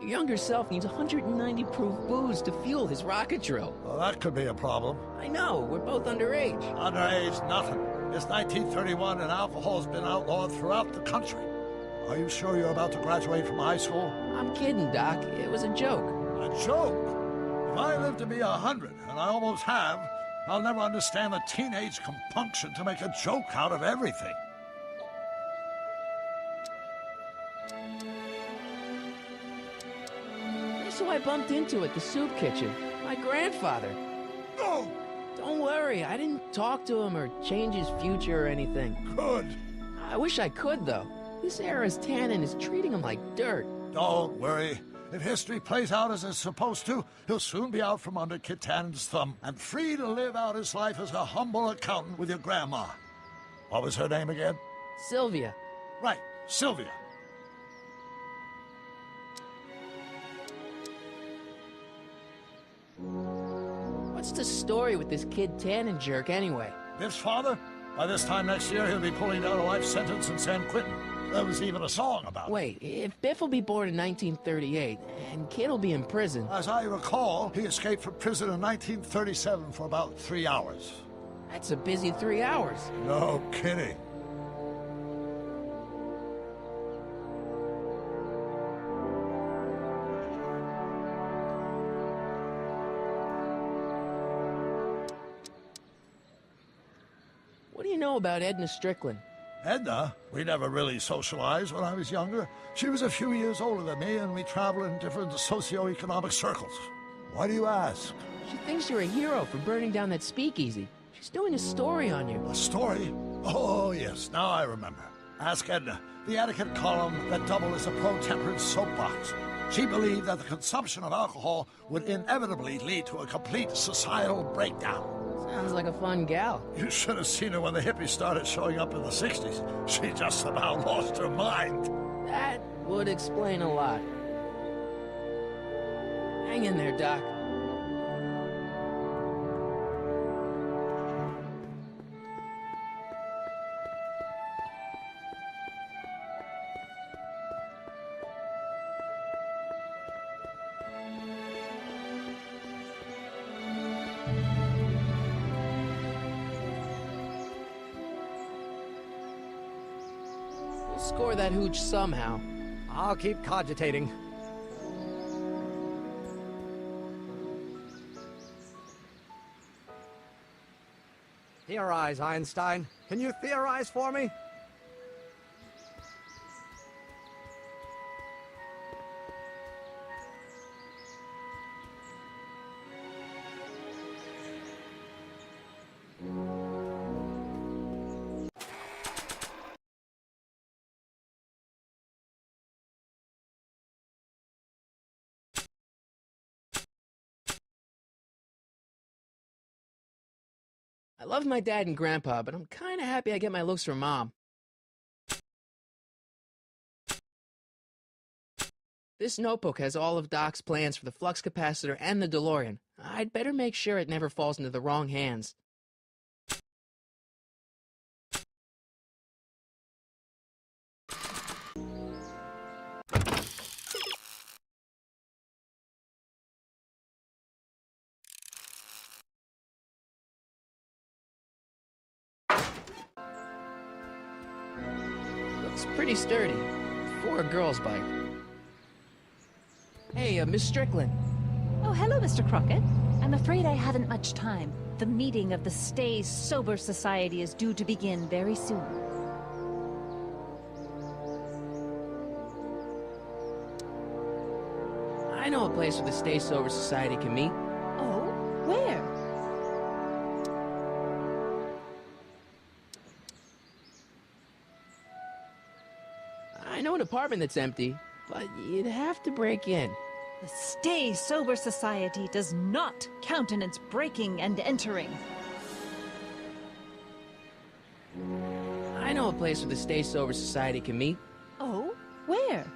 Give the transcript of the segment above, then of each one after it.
Your younger self needs 190 proof booze to fuel his rocket drill. Well, that could be a problem. I know, we're both underage. Underage, nothing. It's 1931 and alcohol's been outlawed throughout the country. Are you sure you're about to graduate from high school? I'm kidding, Doc. It was a joke. A joke? If I live to be 100, and I almost have, I'll never understand the teenage compunction to make a joke out of everything. Guess who I bumped into at the soup kitchen? My grandfather. No! Don't worry, I didn't talk to him or change his future or anything. Good. I wish I could, though. This era's tannin is treating him like dirt. Don't worry. If history plays out as it's supposed to, he'll soon be out from under Kit Tannen's thumb and free to live out his life as a humble accountant with your grandma. What was her name again? Sylvia. Right, Sylvia. What's the story with this kid Tannen jerk, anyway? Biff's father? By this time next year, he'll be pulling down a life sentence in San Quentin. There was even a song about it. Wait, if Biff will be born in 1938, and Kid will be in prison... As I recall, he escaped from prison in 1937 for about 3 hours. That's a busy 3 hours. No kidding. What do you know about Edna Strickland? Edna? We never really socialized when I was younger. She was a few years older than me, and we traveled in different socio-economic circles. Why do you ask? She thinks you're a hero for burning down that speakeasy. She's doing a story on you. A story? Oh, yes, now I remember. Ask Edna, the etiquette column that doubled as a pro-temperance soapbox. She believed that the consumption of alcohol would inevitably lead to a complete societal breakdown. Sounds like a fun gal. You should have seen her when the hippies started showing up in the 60s. She just about lost her mind. That would explain a lot. Hang in there, Doc. Score that hooch somehow. I'll keep cogitating. Theorize, Einstein. Can you theorize for me? I love my dad and grandpa, but I'm kinda happy I get my looks from Mom. This notebook has all of Doc's plans for the flux capacitor and the DeLorean. I'd better make sure it never falls into the wrong hands. Looks pretty sturdy, for a girl's bike. Hey, Miss Strickland. Oh, hello, Mr. Crockett. I'm afraid I haven't much time. The meeting of the Stay Sober Society is due to begin very soon. I know a place where the Stay Sober Society can meet. Oh? Where? I know an apartment that's empty, but you'd have to break in. The Stay Sober Society does not countenance breaking and entering. I know a place where the Stay Sober Society can meet. Oh? Where?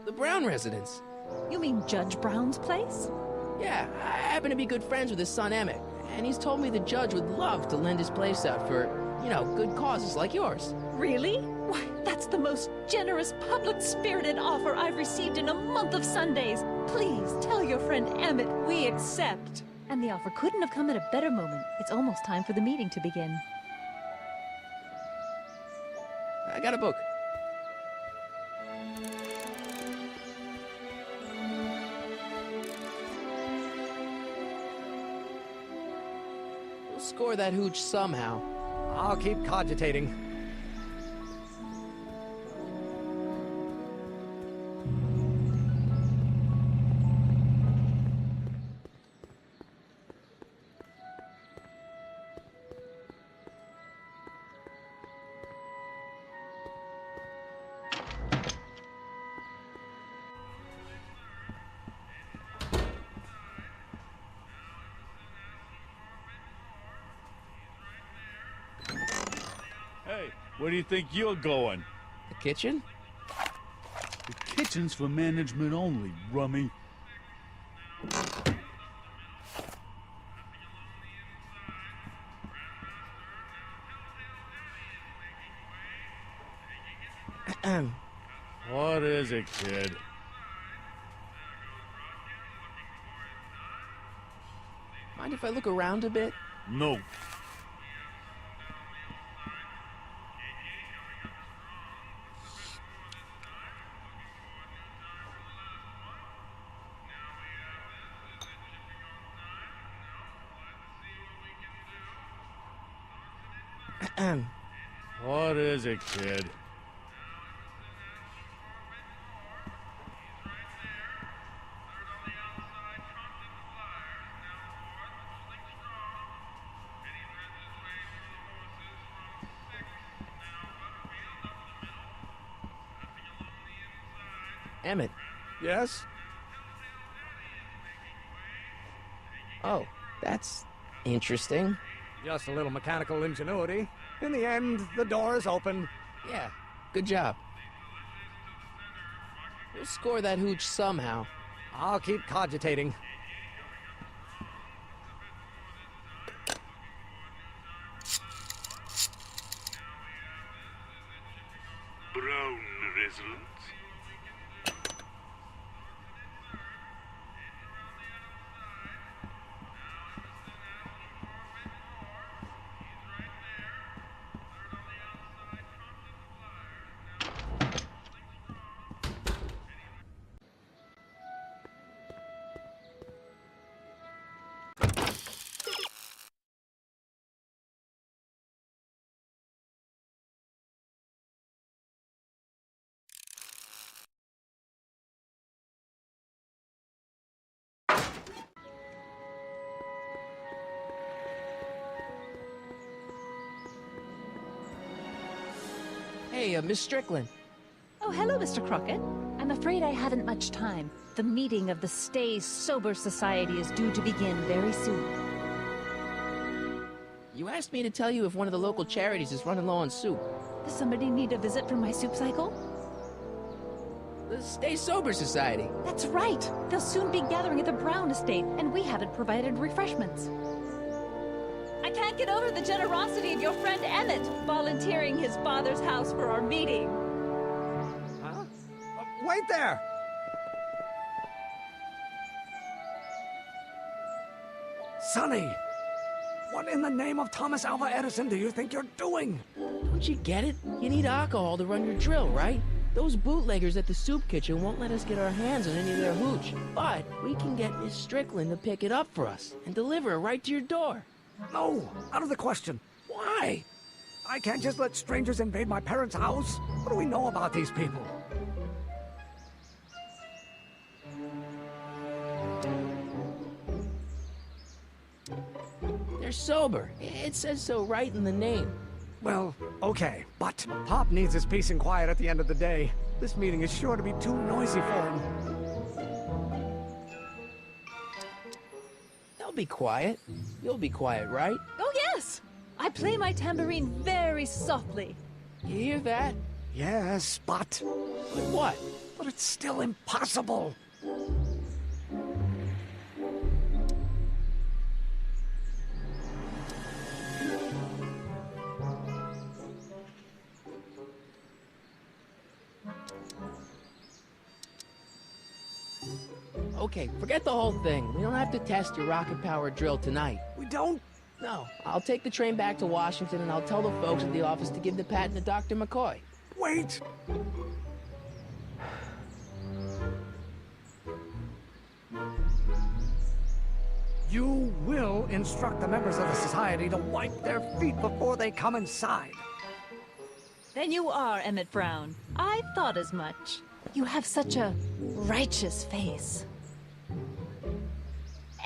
The Brown residence. You mean Judge Brown's place? Yeah, I happen to be good friends with his son Emmett, and he's told me the judge would love to lend his place out for You know, good causes like yours. Really? Why, that's the most generous, public-spirited offer I've received in a month of Sundays. Please tell your friend Emmett we accept. And the offer couldn't have come at a better moment. It's almost time for the meeting to begin. I got a book. We'll score that hooch somehow. I'll keep cogitating. Hey, where do you think you're going? The kitchen? The kitchen's for management only, rummy. What is it, kid? Mind if I look around a bit? No. What is it, kid? Emmett. Yes? Oh, that's interesting. Just a little mechanical ingenuity. In the end, the door is open. Yeah, good job. We'll score that hooch somehow. I'll keep cogitating. Brown residents. Hey, Miss Strickland. Oh, hello, Mr. Crockett. I'm afraid I haven't much time. The meeting of the Stay Sober Society is due to begin very soon. You asked me to tell you if one of the local charities is running low on soup. Does somebody need a visit from my soup cycle? The Stay Sober Society. That's right. They'll soon be gathering at the Brown estate, and we haven't provided refreshments. I can't get over the generosity of your friend Emmett, volunteering his father's house for our meeting. Huh? Wait there! Sonny! What in the name of Thomas Alva Edison do you think you're doing? Don't you get it? You need alcohol to run your drill, right? Those bootleggers at the soup kitchen won't let us get our hands on any of their hooch. But we can get Miss Strickland to pick it up for us and deliver it right to your door. No, out of the question. Why? I can't just let strangers invade my parents' house. What do we know about these people? They're sober. It says so right in the name. Well, okay, but Pop needs his peace and quiet at the end of the day. This meeting is sure to be too noisy for him. They'll be quiet. You'll be quiet, right? Oh, yes! I play my tambourine very softly. You hear that? Yes, but But what? But it's still impossible. Okay, forget the whole thing. We don't have to test your rocket-powered drill tonight. We don't? No, I'll take the train back to Washington and I'll tell the folks at the office to give the patent to Dr. McCoy. Wait! You will instruct the members of the society to wipe their feet before they come inside. Then you are Emmett Brown. I thought as much. You have such a righteous face.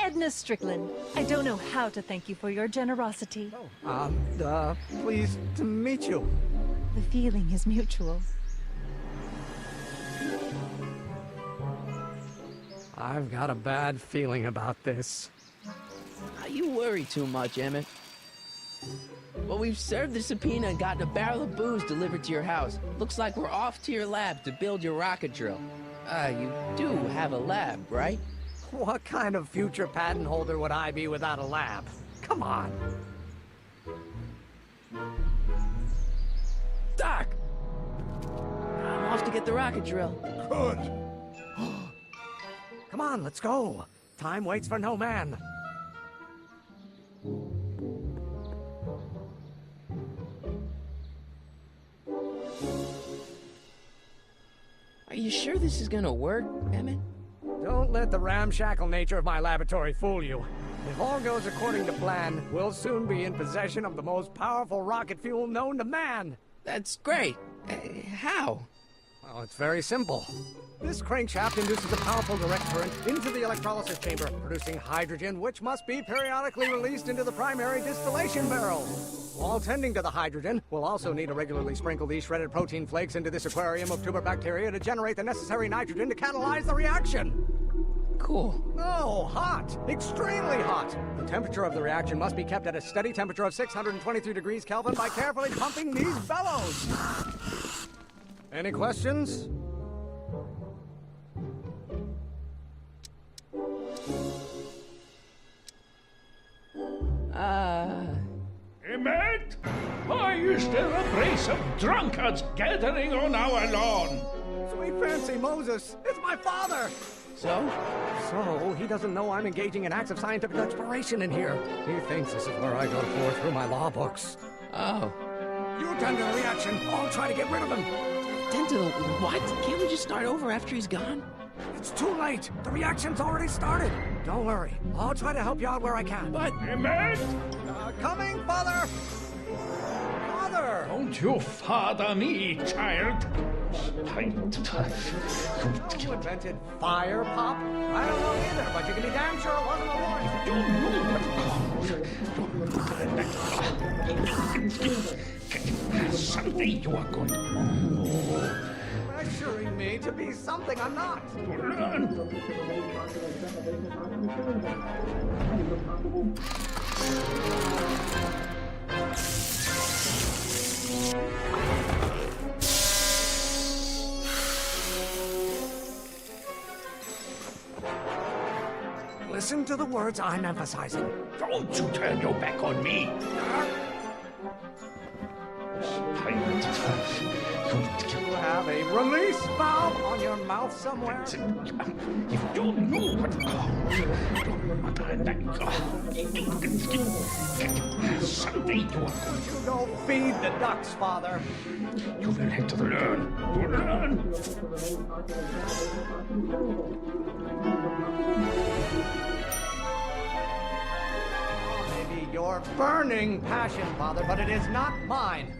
Edna Strickland, I don't know how to thank you for your generosity. Pleased to meet you. The feeling is mutual. I've got a bad feeling about this. You worry too much, Emmett. Well, we've served the subpoena and gotten a barrel of booze delivered to your house. Looks like we're off to your lab to build your rocket drill. You do have a lab, right? What kind of future patent holder would I be without a lab? Come on. Doc! I'm off to get the rocket drill. Good. Come on, let's go. Time waits for no man. Are you sure this is gonna work, Emmett? Don't let the ramshackle nature of my laboratory fool you. If all goes according to plan, we'll soon be in possession of the most powerful rocket fuel known to man. That's great. How? Well, it's very simple. This crankshaft induces a powerful direct current into the electrolysis chamber, producing hydrogen, which must be periodically released into the primary distillation barrel. While tending to the hydrogen, we'll also need to regularly sprinkle these shredded protein flakes into this aquarium of tuber bacteria to generate the necessary nitrogen to catalyze the reaction. Cool. No, hot. Extremely hot. The temperature of the reaction must be kept at a steady temperature of 623 degrees Kelvin by carefully pumping these bellows. Any questions? Emmett? Why is there a brace of drunkards gathering on our lawn? Sweet fancy Moses, it's my father! So? So, he doesn't know I'm engaging in acts of scientific exploration in here. He thinks this is where I go forth through my law books. Oh. You tend to the reaction, I'll try to get rid of him. Tend to the what? Can't we just start over after he's gone? It's too late. The reaction's already started. Don't worry. I'll try to help you out where I can. But... Emmett? Coming, Father! Father! Don't you father me, child. Who invented fire pop? I don't know either, but you can be damn sure it wasn't a lawyer. Someday you are going to... Pressuring me to be something I'm not. Listen to the words I'm emphasizing. Don't you turn your back on me. You have a release valve on your mouth somewhere? If you knew what... Someday you are going You go feed the ducks, Father. You will have to learn. Maybe your burning passion, Father, but it is not mine.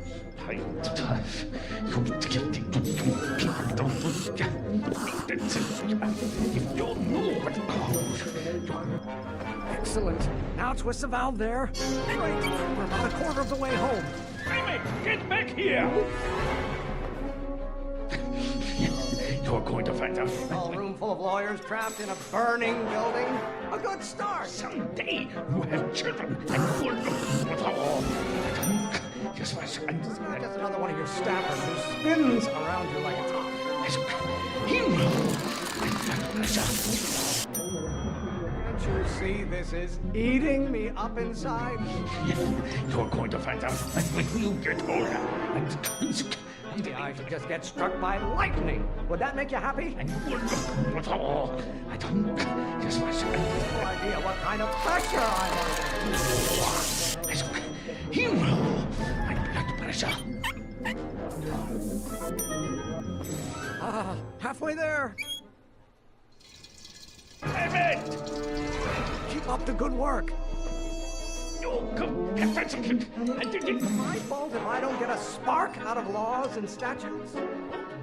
Excellent. Now twist the valve there. Great. We're about a quarter of the way home. Emmett, get back here! You're going to find out. A small room full of lawyers trapped in a burning building. A good start. Someday you have children and you will look with all. Yes, my son. It's not just another one of your staffers who spins around you like a top. Can't you see this is eating me up inside? You're going to find out when you get older. And Maybe I should just get struck by lightning. Would that make you happy? Not at all. I don't. Just No idea what kind of pressure I'm under. Hero! My blood pressure. Halfway there. Emmett! Keep up the good work. You come. My fault if I don't get a spark out of laws and statutes.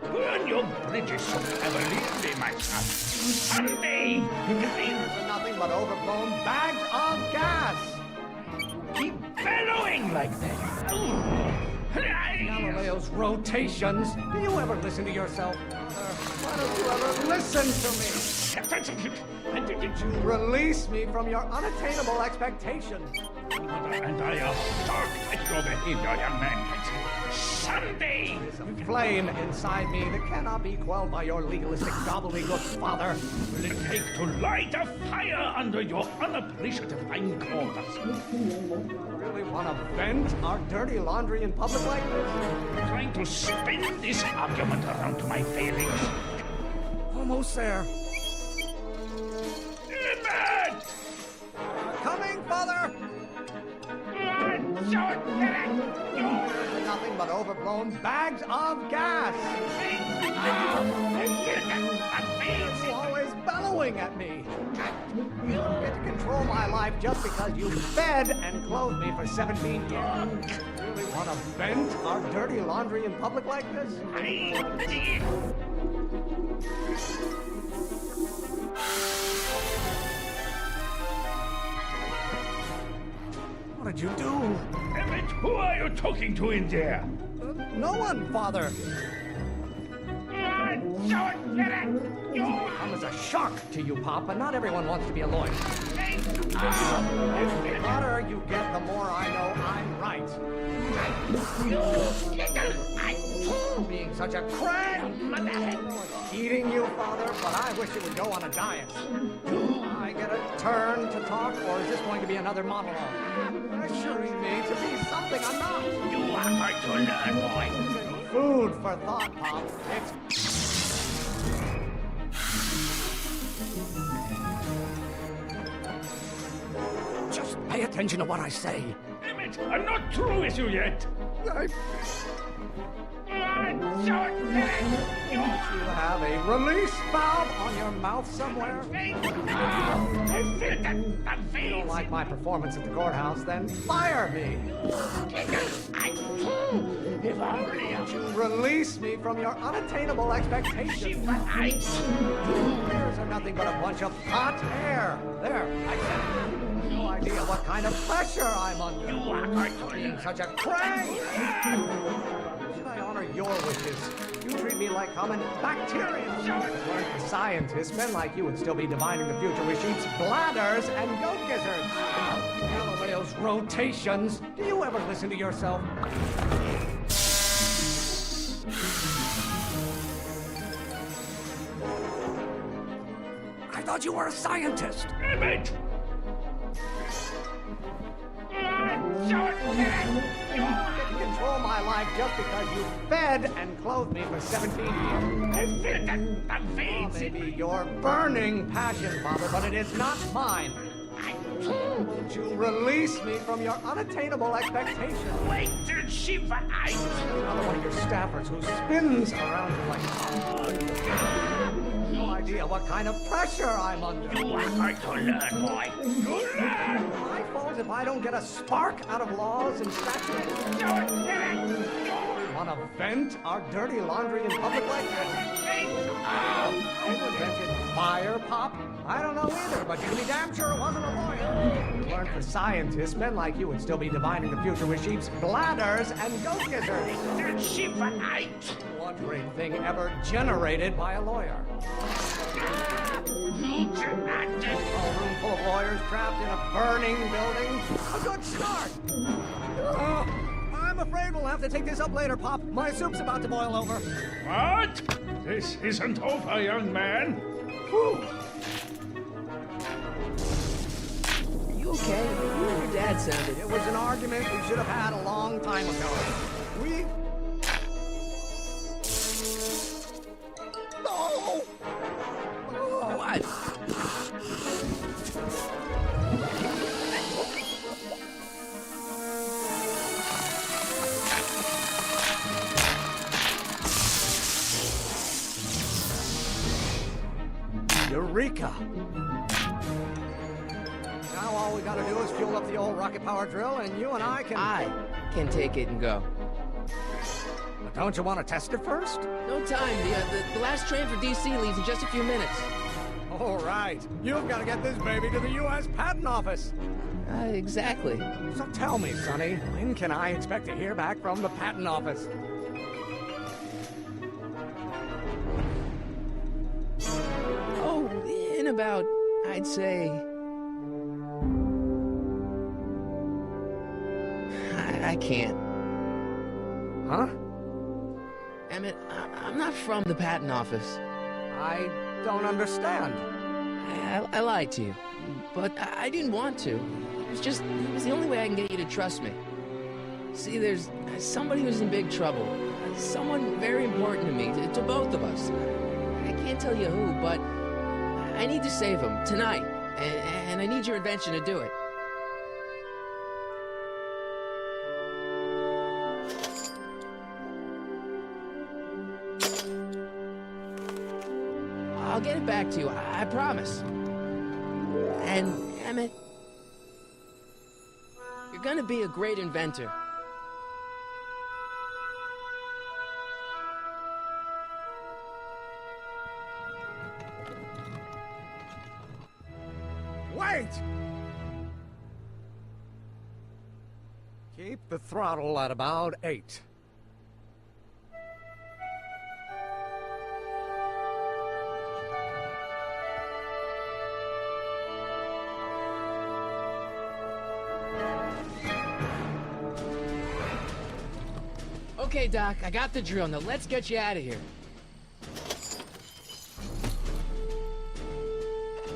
Burn your bridges so cleverly, my son. Someday, These are nothing but overblown bags of gas. keep bellowing like that. Galileo's rotations. Do you ever listen to yourself? Why don't you ever listen to me? Release me from your unattainable expectations. And I are shocked at your behavior, young man. Someday, There's a flame inside me that cannot be quelled by your legalistic gobbledygook, Father. will it take to light a fire under your unappreciative hindquarters? Really want to vent our dirty laundry in public like this? Trying to spin this argument around to my failings. Almost there. Emmett! Coming, Father! Nothing but overblown bags of gas. You're always bellowing at me. You don't get to control my life just because you fed and clothed me for 17 years. Really want to vent our dirty laundry in public like this? What did you do? Emmett, who are you talking to in there? No one, Father. I'm as a shock to you, Pop, but not everyone wants to be a lawyer. The hotter you get, the more I know I'm right. Being such a crank. Eating you, Father, but I wish it would go on a diet. Do I get a turn to talk, or is this going to be another monologue? Pressuring me to be something I'm not. You are going to learn, boy. Food for thought, Pop. It's... Just pay attention to what I say. Emmett, I'm not through with you yet. You have a release valve on your mouth somewhere? You don't like my performance at the courthouse, then fire me. If only You release me from your unattainable expectations. Yours are nothing but a bunch of hot air. There, I said it. No idea what kind of pressure I'm under. you are going to Being learn. such a crank. Should I honor your wishes? You treat me like common bacteria. Weren't the scientists, men like you would still be divining the future with sheep's bladders and goat gizzards. Galileo's rotations. Do you ever listen to yourself? I thought you were a scientist. Emmett! You didn't control my life just because you fed and clothed me for 17 years. Oh, maybe your burning passion, Father, but it is not mine. Won't you release me from your unattainable expectations? Wait till she fights. Another one of your staffers who spins around you like no idea what kind of pressure I'm under. You are going to learn, boy. You learn. My fault if I don't get a spark out of laws and statutes. Want to vent our dirty laundry in public like this? I invented fire, Pop? I don't know either, but you can be damn sure it wasn't a lawyer. Weren't for scientists, men like you would still be divining the future with sheep's bladders and goat gizzards. Till she fights. One great thing ever generated by a lawyer. A room full of lawyers trapped in a burning building. A good start. I'm afraid we'll have to take this up later, Pop. My soup's about to boil over. What? This isn't over, young man. Whew. You okay? You and your dad sounded. It was an argument we should have had a long time ago. We... Eureka! Now all we gotta do is fuel up the old rocket power drill, and you and I can... I can take it and go. But don't you want to test it first? No time. The last train for DC leaves in just a few minutes. All right. You've got to get this baby to the U.S. Patent Office. Exactly. So tell me, Sonny, when can I expect to hear back from the Patent Office? Oh, in about, I'd say... I can't. Huh? Emmett, I'm not from the patent office. I don't understand. I lied to you, but I didn't want to. It was the only way I can get you to trust me. See, there's somebody who's in big trouble. Someone very important to me, to both of us. I can't tell you who, but I need to save him tonight, and I need your invention to do it. I'll get it back to you, I promise. And, Emmett, you're gonna be a great inventor. Wait! Keep the throttle at about 8. Okay, Doc, I got the drill. Now let's get you out of here.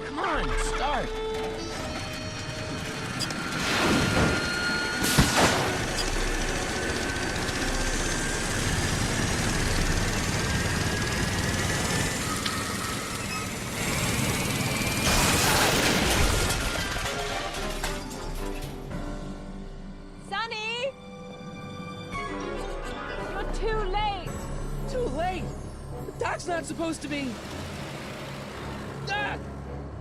Come on, start. Sonny! You're too late! Too late. The Doc's not supposed to be... Ah!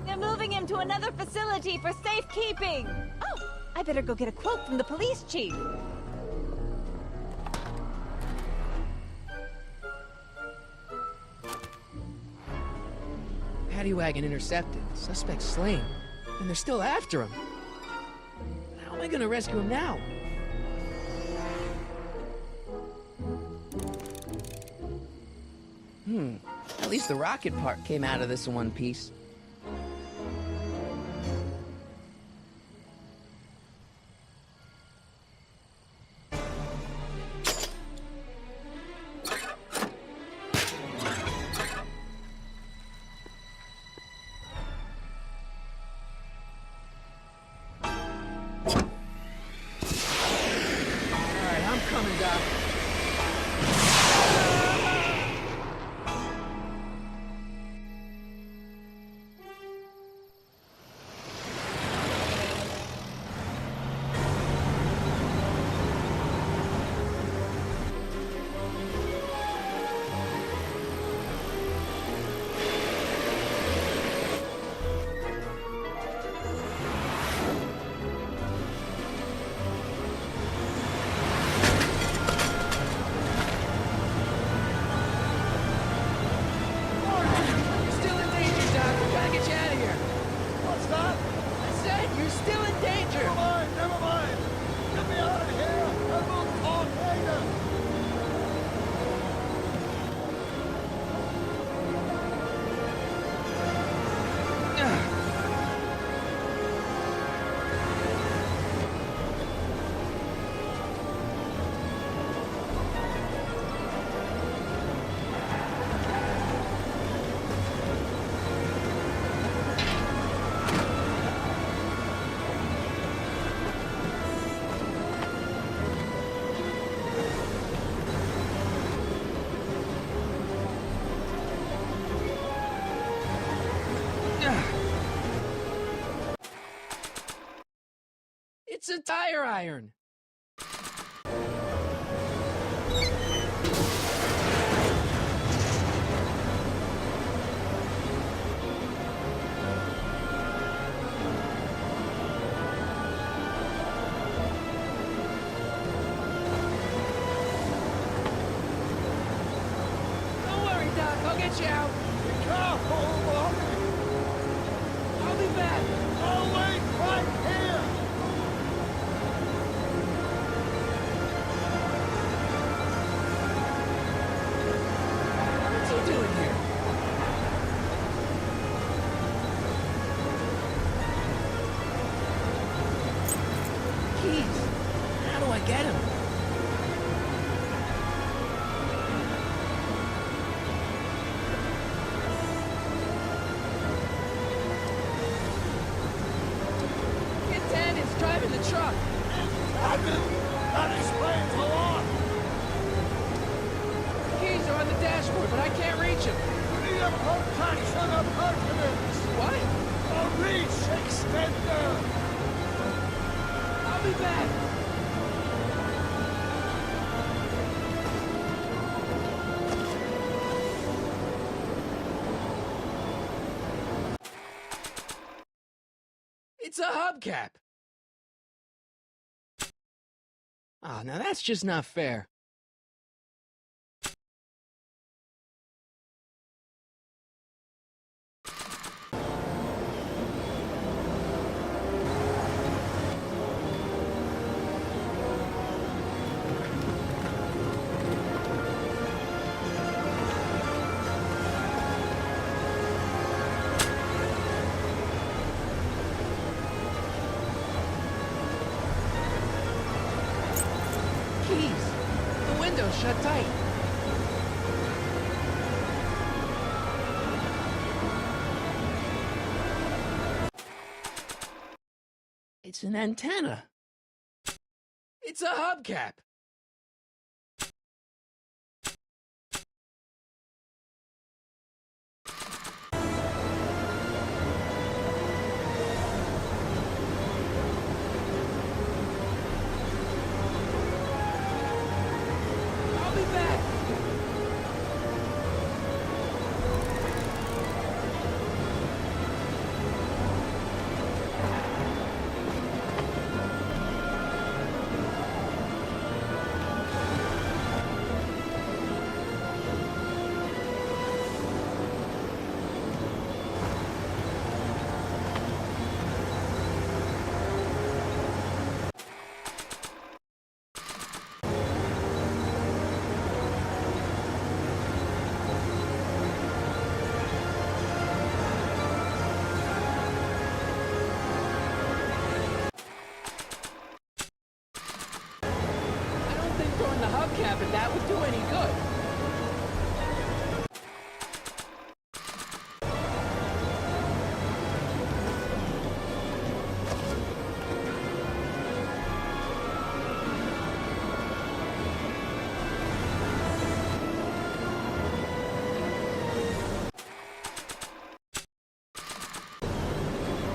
They're moving him to another facility for safekeeping! Oh, I better go get a quote from the police chief. Paddy wagon intercepted. Suspect slain. And they're still after him. How am I gonna rescue him now? At least the rocket part came out of this in one piece. Alright, I'm coming, Doc. You're still in danger, Doc. We gotta get you out of here. What's that? I said you're still in danger. Never mind. Get me out of here, and we'll talk later. It's a tire iron. Watch out! Be careful, Mommy! I'll be back! Oh, wait, right here! What's he doing here? Keys. How do I get him? Get 10, it's driving the truck. That explains a lot! Keys are on the dashboard, but I can't reach him. We need a protection appurtenance! What? A reach extender! I'll be back. It's a hubcap. Oh, now that's just not fair. Keys. The window's shut tight. It's an antenna. It's a hubcap. I'll be back. I don't think throwing the hubcap at that would do any good.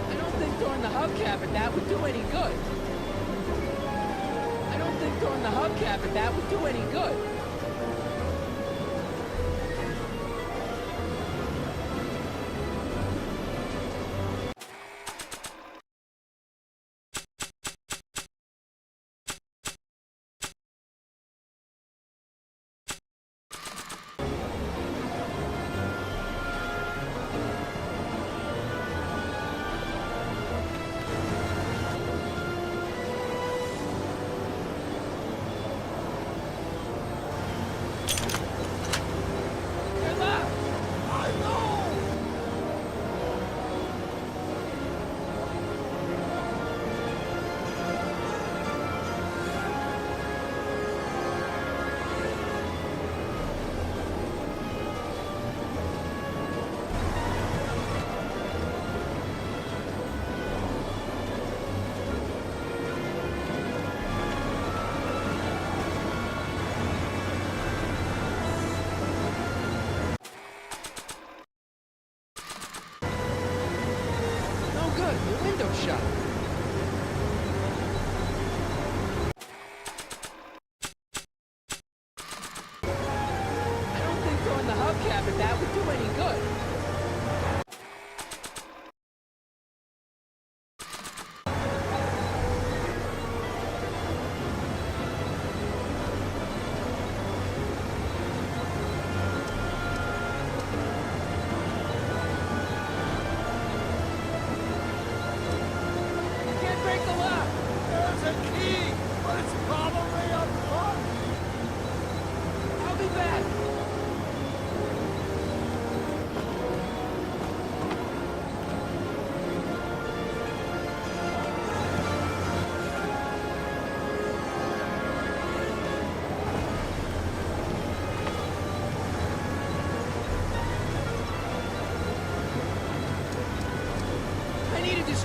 I don't think throwing the hubcap at that would do any good. I don't think throwing the hubcap at that would do any good. They're locked. I know! No good. The window's shut. I don't think throwing the hubcap at that would do any good.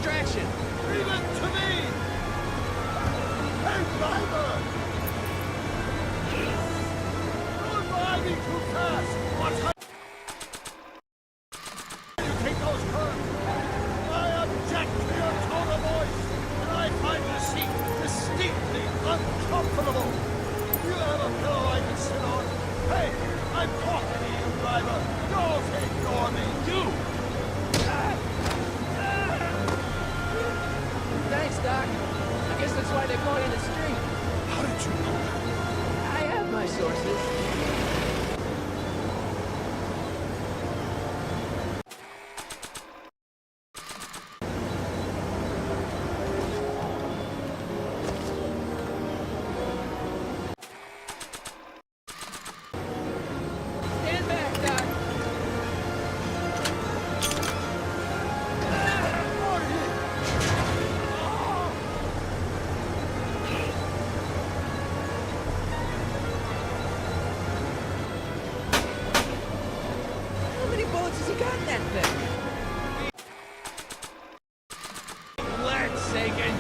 distraction. Leave it to me! Hey, driver! You're driving too fast! What's happening? You take those turns? I object to your tone of voice, and I find the seat distinctly uncomfortable. Do you have a pillow I can sit on? Hey, I'm talking to you, driver. Don't ignore me. You! Thanks, Doc. I guess that's why they call you the street. How did you know that? I have my sources. Stand back, Doc. How many bullets has he got in that thing? Let's Sagan.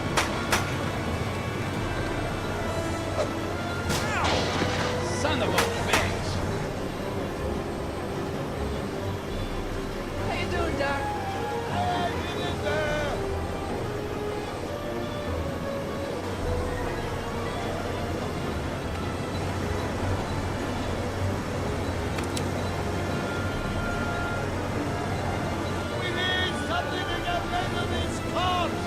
Son of a bitch. How you doing, Doc? Hang in there! We need something to get rid of these cops!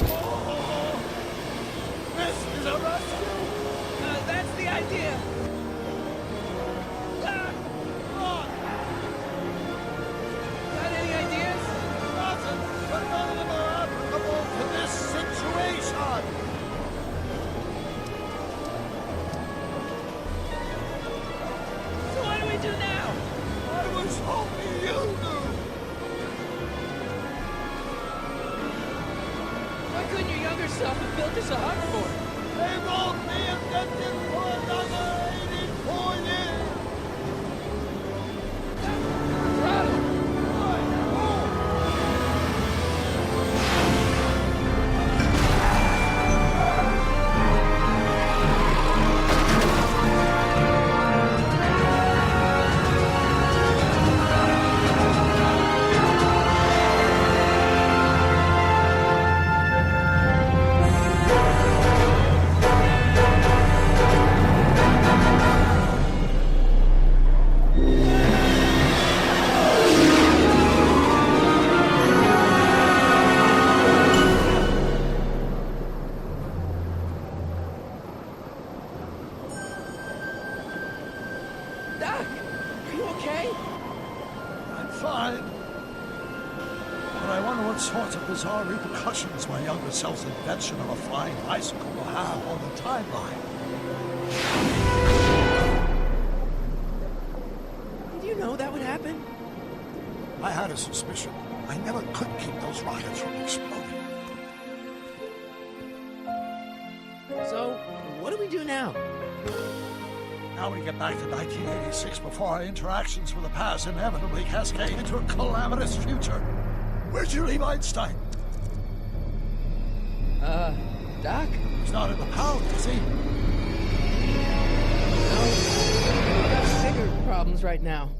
Oh, this is a rescue! That's the idea. Run! Got any ideas? Nothing, but none of them are applicable to this situation! So what do we do now? I was hoping you knew! Why couldn't your younger self have built us a hoverboard? They won't be invented for another 84 years! Throttle! Right, move! Doc, are you okay? I'm fine. But I wonder what sorts of bizarre repercussions my younger self's invention of a flying bicycle will have on the timeline. Did you know that would happen? I had a suspicion. I never could keep those rockets from exploding. So, what do we do now? Now we get back to 1986 before our interactions with the past inevitably cascade into a calamitous future. Where'd you leave Einstein? Doc? He's not in the pound, is he? No. We've got bigger problems right now.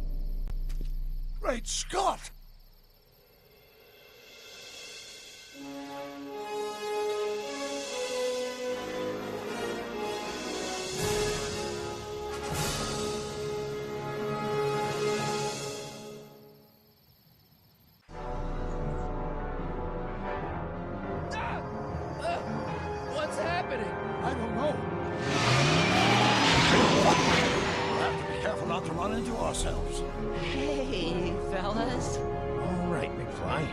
Great Scott! What's happening? I don't know. We'll have to be careful not to run into ourselves. Hey, fellas. All right, McFly.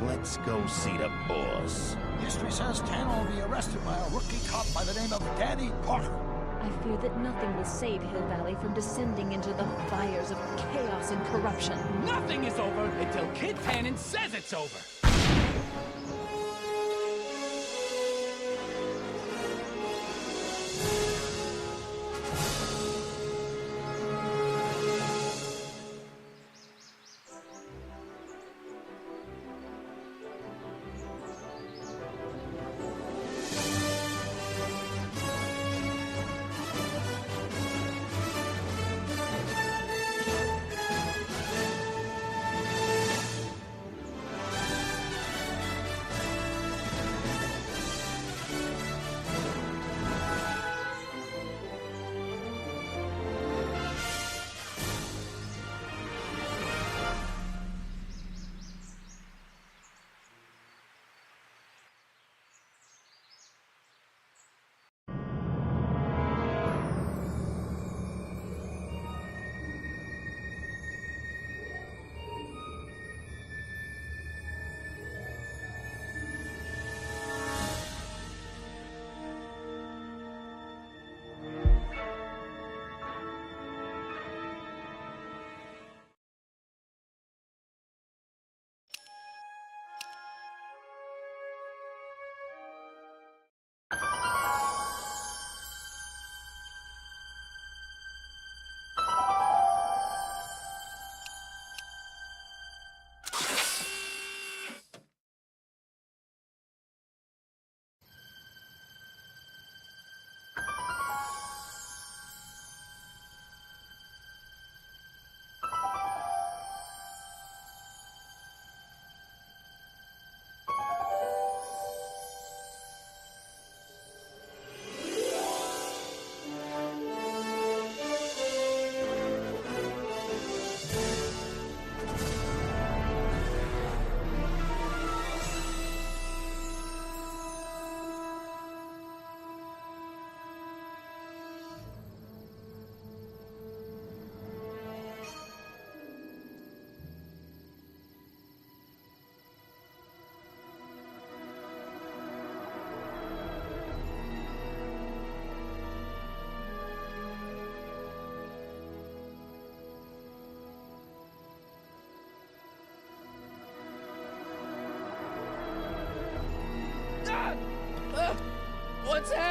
Let's go see the boss. History says 10 will be arrested by a rookie cop by the name of Danny Parker. I fear that nothing will save Hill Valley from descending into the fires of chaos and corruption. Nothing is over until Kid Tannen says it's over.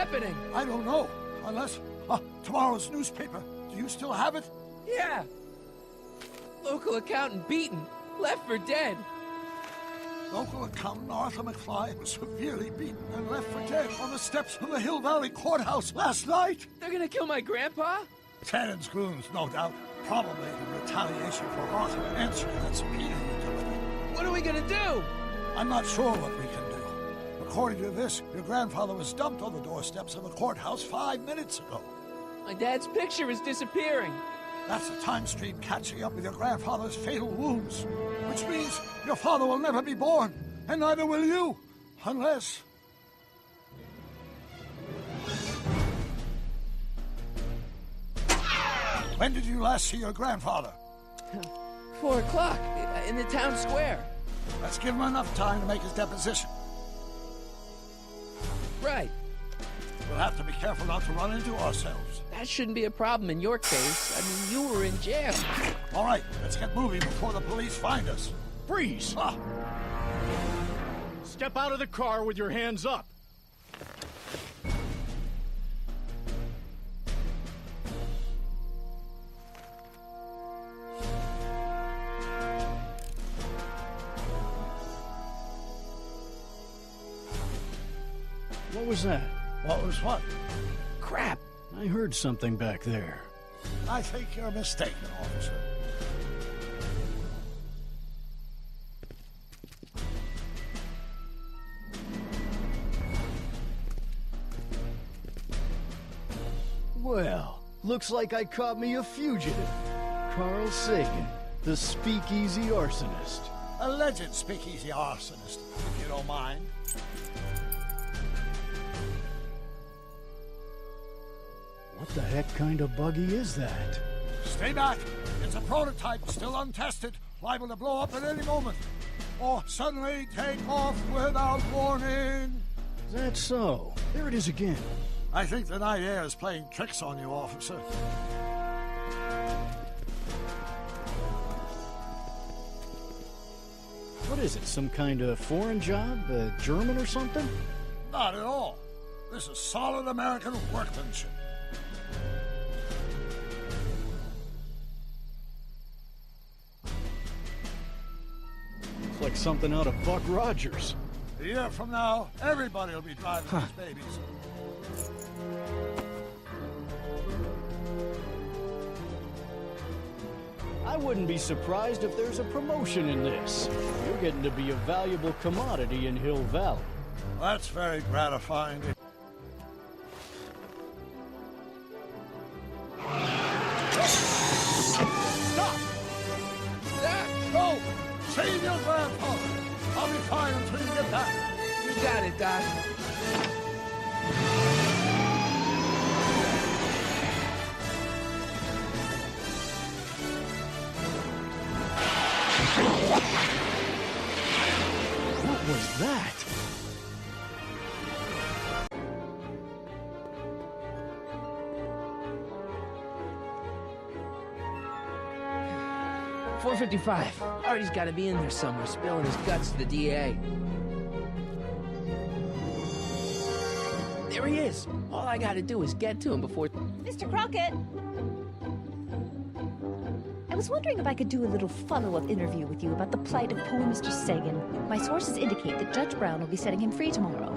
happening? I don't know. Unless... tomorrow's newspaper. Do you still have it? Yeah. Local accountant beaten. Left for dead. Local accountant Arthur McFly was severely beaten and left for dead on the steps of the Hill Valley Courthouse last night. They're gonna kill my grandpa? Tannen's goons, no doubt. Probably in retaliation for Arthur answering that subpoena you delivered. What are we gonna do? I'm not sure what we can do. According to this, your grandfather was dumped on the doorsteps of the courthouse 5 minutes ago. My dad's picture is disappearing. That's the time stream catching up with your grandfather's fatal wounds. Which means your father will never be born, and neither will you. Unless... When did you last see your grandfather? 4 o'clock, in the town square. Let's give him enough time to make his deposition. Right. We'll have to be careful not to run into ourselves. That shouldn't be a problem in your case. I mean, you were in jail. All right, let's get moving before the police find us. Freeze! Ah, Step out of the car with your hands up. What was that? what was what? Crap. I heard something back there. I think you're mistaken, officer. Well, looks like I caught me a fugitive. Carl Sagan, the speakeasy arsonist. Alleged speakeasy arsonist, if you don't mind. What the heck kind of buggy is that? Stay back. It's a prototype, still untested, liable to blow up at any moment. Or suddenly take off without warning. Is that so? There it is again. I think the night air is playing tricks on you, officer. What is it, some kind of foreign job? German or something? Not at all. This is solid American workmanship. It's like something out of Buck Rogers. A year from now, everybody will be driving these babies. I wouldn't be surprised if there's a promotion in this. You're getting to be a valuable commodity in Hill Valley. That's very gratifying. Stop! Go! Save your grandfather! I'll be fine until you get back. You got it, Doc. What was that? .455. Artie's got to be in there somewhere, spilling his guts to the DA. There he is. All I got to do is get to him before... Mr. Crockett! I was wondering if I could do a little follow-up interview with you about the plight of poor Mr. Sagan. My sources indicate that Judge Brown will be setting him free tomorrow.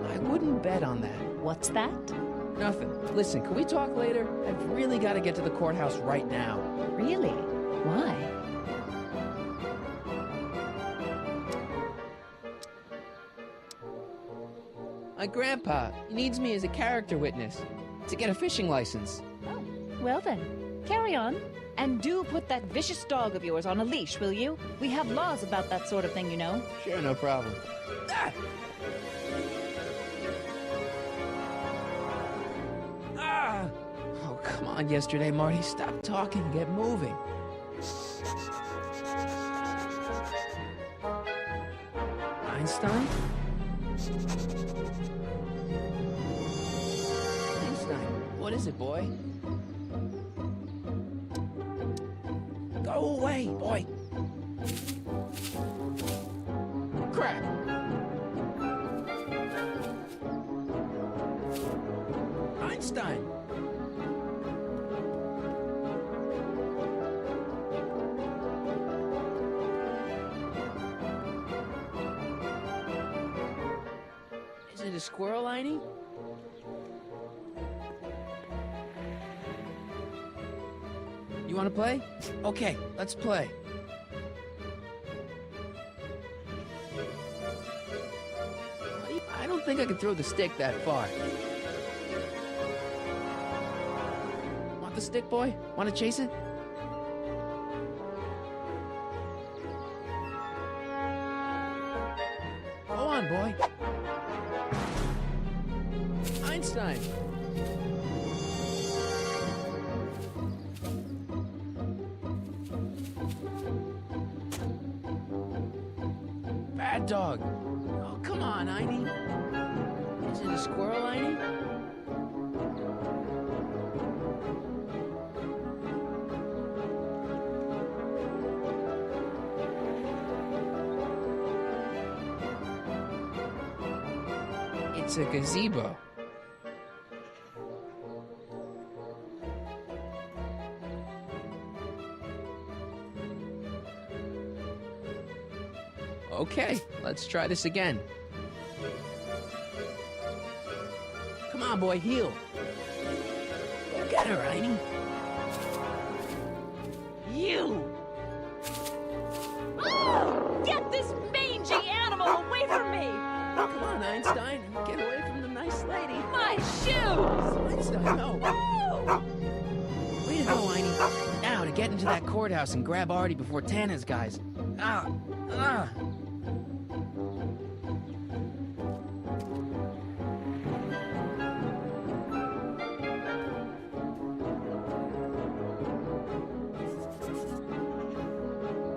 I wouldn't bet on that. What's that? Nothing. Listen, can we talk later? I've really got to get to the courthouse right now. Really? Why? My grandpa, he needs me as a character witness to get a fishing license. Oh, well then. Carry on. And do put that vicious dog of yours on a leash, will you? We have laws about that sort of thing, you know. Sure, no problem. Ah! Ah! Oh, come on, yesterday, Marty. Stop talking and get moving. Einstein? Einstein, what is it, boy? Go away, boy! Crap! Einstein! Is it a squirrel, Einie? You wanna play? Okay, let's play. I don't think I can throw the stick that far. Want the stick, boy? Want to chase it? Go on, boy. Einstein. Bad dog. Oh, come on, Einie. Is it a squirrel, Einie? It's a gazebo. Okay, let's try this again. Come on, boy, heel. Go get her, Einie. You! Oh, get this mangy animal away from me! Come on, Einstein. Get away from the nice lady. My shoes! Einstein, no. Way to go, Einie. Now to get into that courthouse and grab Artie before Tana's guys. Ah, ah.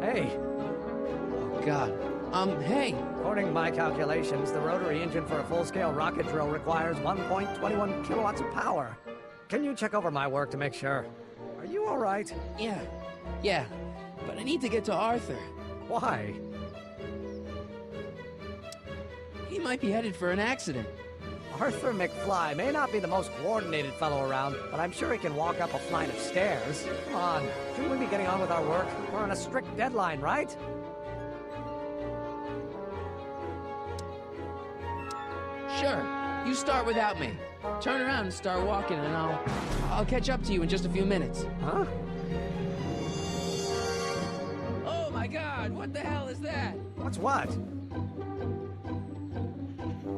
Hey, Oh, God. Hey. according to my calculations, the rotary engine for a full-scale rocket drill requires 1.21 kilowatts of power. Can you check over my work to make sure? Are you all right? Yeah. But I need to get to Arthur. Why? He might be headed for an accident. Arthur McFly may not be the most coordinated fellow around, but I'm sure he can walk up a flight of stairs. Come on, shouldn't we be getting on with our work? We're on a strict deadline, right? Sure. You start without me. Turn around and start walking, and I'll catch up to you in just a few minutes. Huh? Oh my God! What the hell is that? What's what?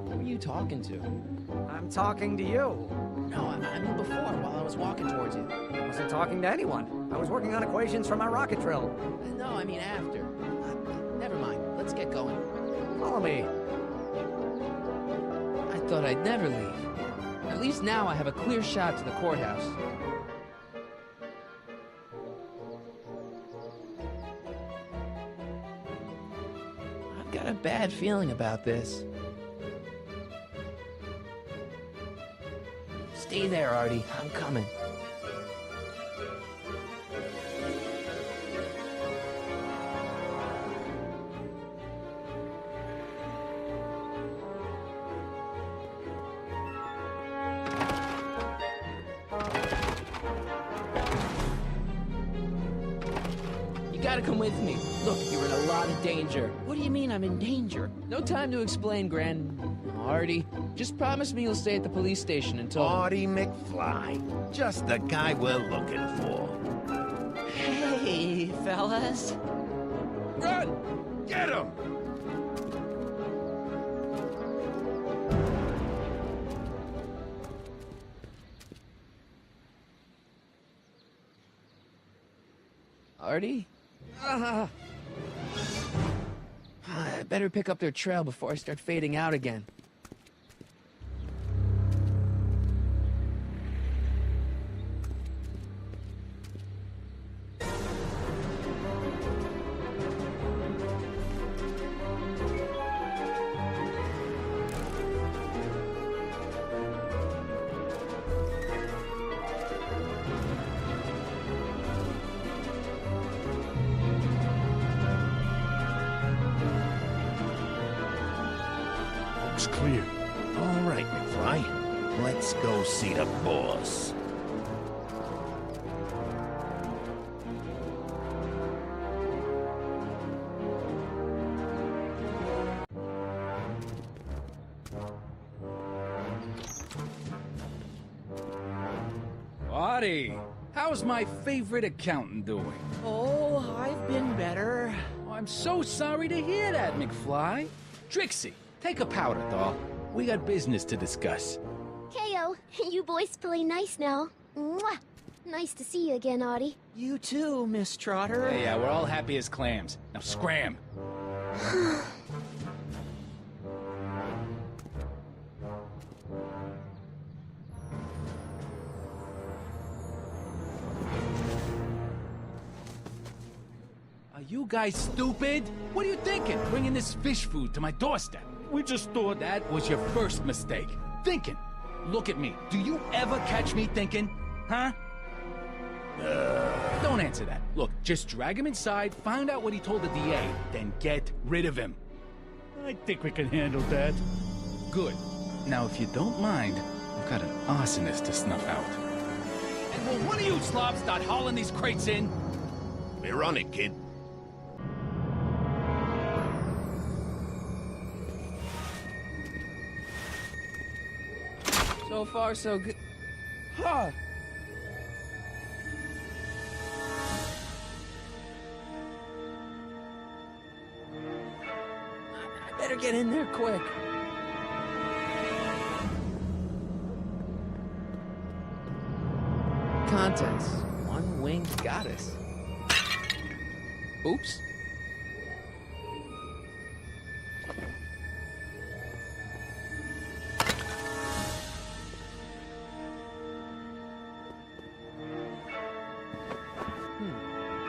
Who are you talking to? I'm talking to you. No, I mean before, while I was walking towards you. I wasn't talking to anyone. I was working on equations for my rocket drill. No, I mean after. Never mind. Let's get going. Follow me. I thought I'd never leave. At least now I have a clear shot to the courthouse. I've got a bad feeling about this. Stay there, Artie. I'm coming. You gotta come with me. Look, you're in a lot of danger. What do you mean I'm in danger? No time to explain, Artie, just promise me you'll stay at the police station until... Artie McFly. Just the guy we're looking for. Hey, fellas. Run! Get him! Artie? I better pick up their trail before I start fading out again. go see the boss. Artie, how's my favorite accountant doing? Oh, I've been better. Oh, I'm so sorry to hear that, McFly. Trixie, take a powder, doll. We got business to discuss. KO, you boys play nice now. Mwah. Nice to see you again, Audie. You too, Miss Trotter. Yeah, we're all happy as clams. Now scram. Are you guys stupid? What are you thinking, bringing this fish food to my doorstep? We just thought that was your first mistake. Thinking. Look at me. Do you ever catch me thinking? Huh? Don't answer that. Look, just drag him inside, find out what he told the DA, then get rid of him. I think we can handle that. Good. Now, if you don't mind, I've got an arsonist to snuff out. And will one of you slobs start hauling these crates in? We're on it, kid. So far, so good. Huh. I better get in there quick. Contents. One winged goddess. Oops.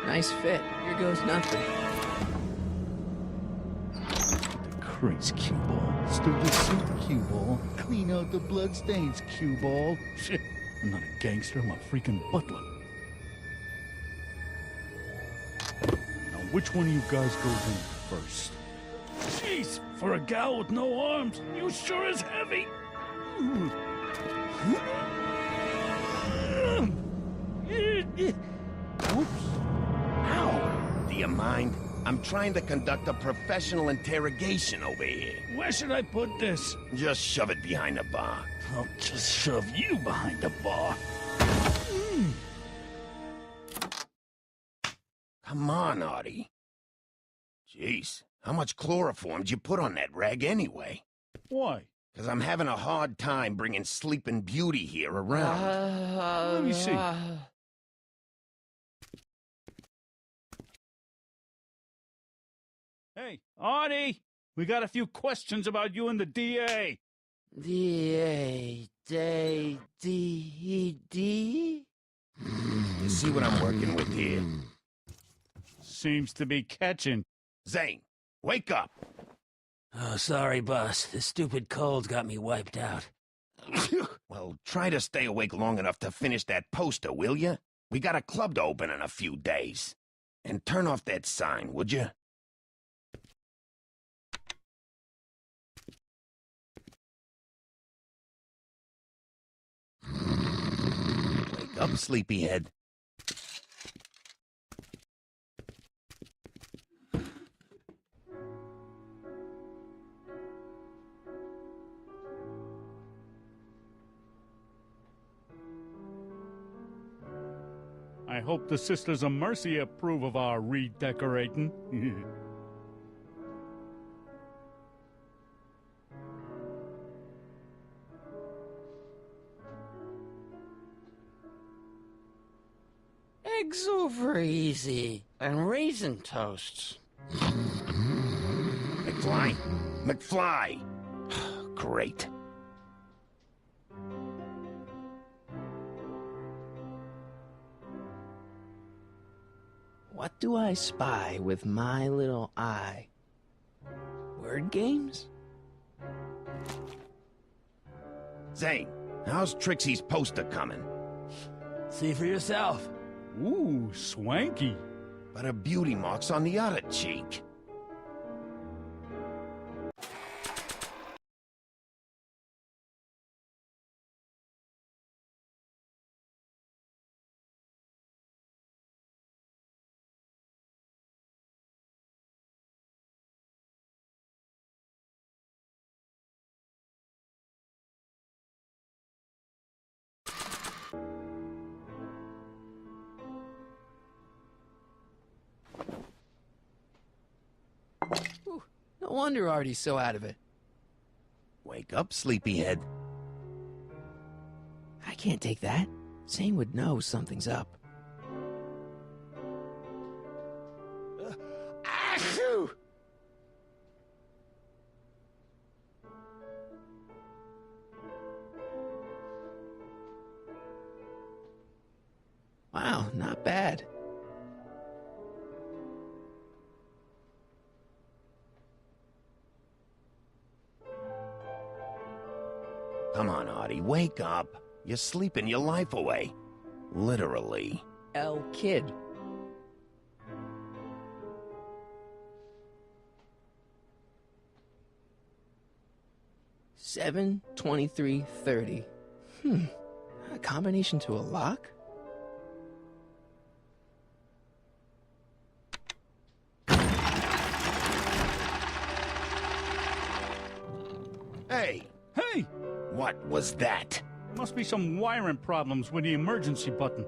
Nice fit. Here goes nothing. The crates, cue ball. Stir the soup, cue ball. Clean out the bloodstains, cue ball. Shit, I'm not a gangster, I'm a freaking butler. Now, which one of you guys goes in first? Jeez, for a gal with no arms, you sure is heavy. Oops. Ow! Do you mind? I'm trying to conduct a professional interrogation over here. Where should I put this? Just shove it behind the bar. I'll just shove you behind the bar. Come on, Artie. Jeez, how much chloroform did you put on that rag anyway? Why? Because I'm having a hard time bringing Sleeping Beauty here around. Let me see. Hey, Artie! We got a few questions about you and the DA. D-A, D-D? You see what I'm working with here? Seems to be catching. Zane, wake up! Oh, sorry, boss. This stupid cold's got me wiped out. Well, try to stay awake long enough to finish that poster, will you? We got a club to open in a few days. And turn off that sign, would you? Wake up, sleepyhead. I hope the Sisters of Mercy approve of our redecorating. Eggs over easy. And raisin toasts. McFly! McFly! Great. What do I spy with my little eye? Word games? Zane, how's Trixie's poster coming? See for yourself. Ooh, swanky. But her beauty mark's on the other cheek. Whew, no wonder Artie's so out of it. Wake up, sleepyhead. I can't take that. Zane would know something's up. Achoo! Wow, not bad. Come on, Artie, wake up. You're sleeping your life away. Literally. El Kid. Seven 23:30. A combination to a lock? Hey, Hey! what was that? Must be some wiring problems with the emergency button.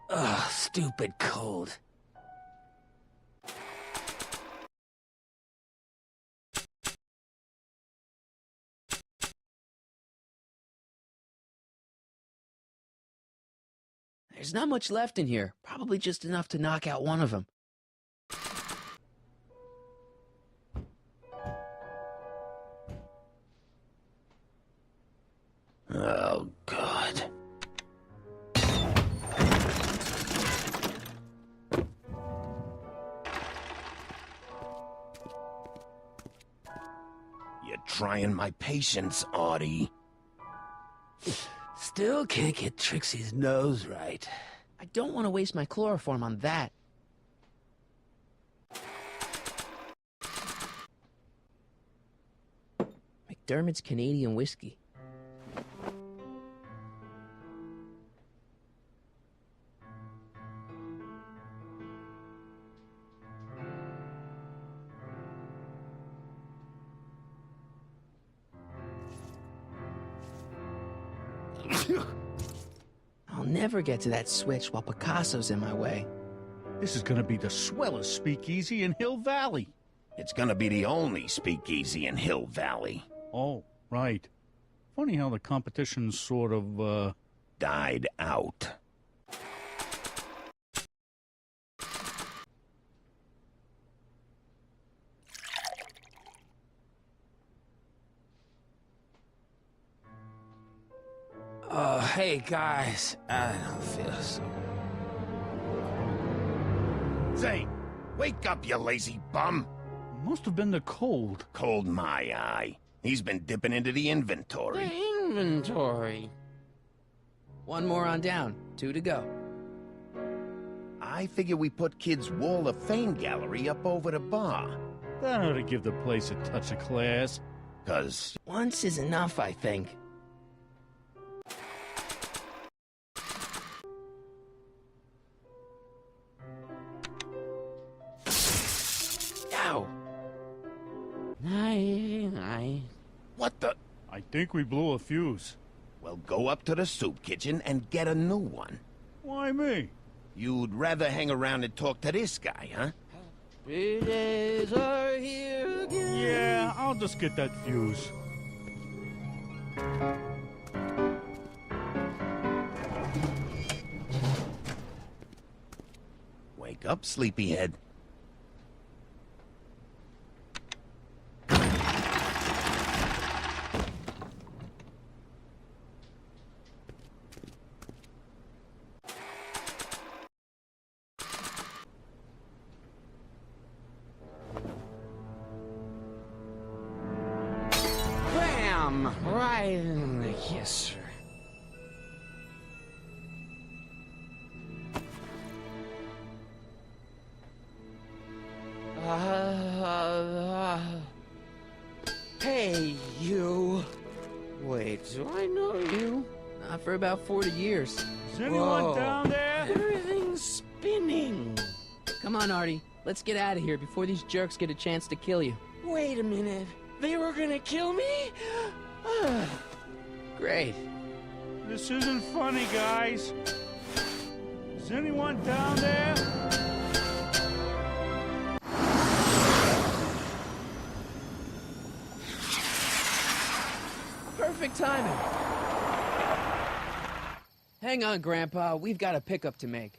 Ugh, stupid cold. There's not much left in here. Probably just enough to knock out one of them. Oh, God. You're trying my patience, Artie. Still can't get Trixie's nose right. I don't want to waste my chloroform on that. McDermott's Canadian whiskey. I'll never get to that switch while Picasso's in my way. This is gonna be the swellest speakeasy in Hill Valley. It's gonna be the only speakeasy in Hill Valley. Oh, right. Funny how the competition sort of, Died out. Oh, hey guys, I don't feel so. Zane, wake up, you lazy bum. must have been the cold. Cold my eye. He's been dipping into the inventory. The inventory. One more on down. 2 to go. I figure we put Kid's Wall of Fame gallery up over the bar. That ought to give the place a touch of class. 'Cause Once is enough, I think. Ow! Night. what the... I think we blew a fuse. Well, go up to the soup kitchen and get a new one. Why me? You'd rather hang around and talk to this guy, huh? Happy days are here again. Yeah, I'll just get that fuse. Wake up, sleepyhead. Bam! Right in the kisser. Hey, you. Wait, do I know you? Not for about 40 years. Is anyone Whoa. down there? Everything Come on, Artie. Let's get out of here before these jerks get a chance to kill you. Wait a minute. They were gonna kill me? Great. This isn't funny, guys. Is anyone down there? Perfect timing. Hang on, Grandpa. We've got a pickup to make.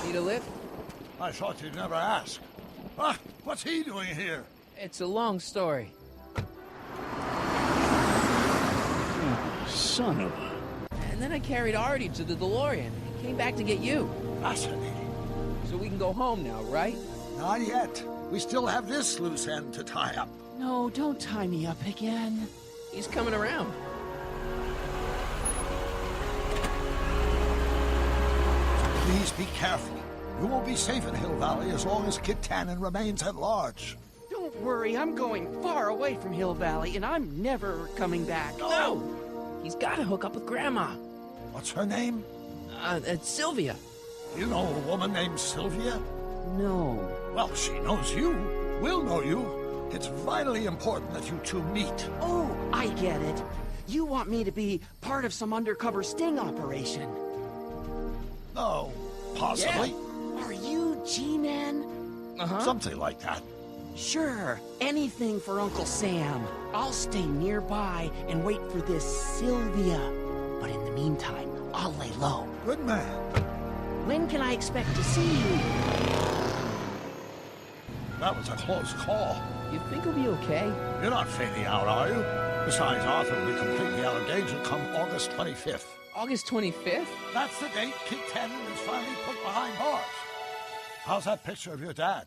Need a lift? I thought you'd never ask. Ah, what's he doing here? It's a long story. Son of a... And then I carried Artie to the DeLorean and came back to get you. Fascinating. So we can go home now, right? Not yet. We still have this loose end to tie up. No, don't tie me up again. He's coming around. Please be careful. You won't be safe in Hill Valley as long as Kit Tannen remains at large. Don't worry, I'm going far away from Hill Valley, and I'm never coming back. No! He's got to hook up with Grandma. What's her name? It's Sylvia. You know a woman named Sylvia? No. Well, she knows you. We'll know you. It's vitally important that you two meet. Oh, I get it. You want me to be part of some undercover sting operation. Oh, possibly. Are you G-Man? Something like that. Sure, anything for Uncle Sam. I'll stay nearby and wait for this Sylvia. But in the meantime, I'll lay low. Good man. When can I expect to see you? That was a close call. You think he'll be okay? You're not fading out, are you? Besides, Arthur will be completely out of danger come August 25th. August 25th? That's the date Kit Tannen is finally put behind bars. How's that picture of your dad?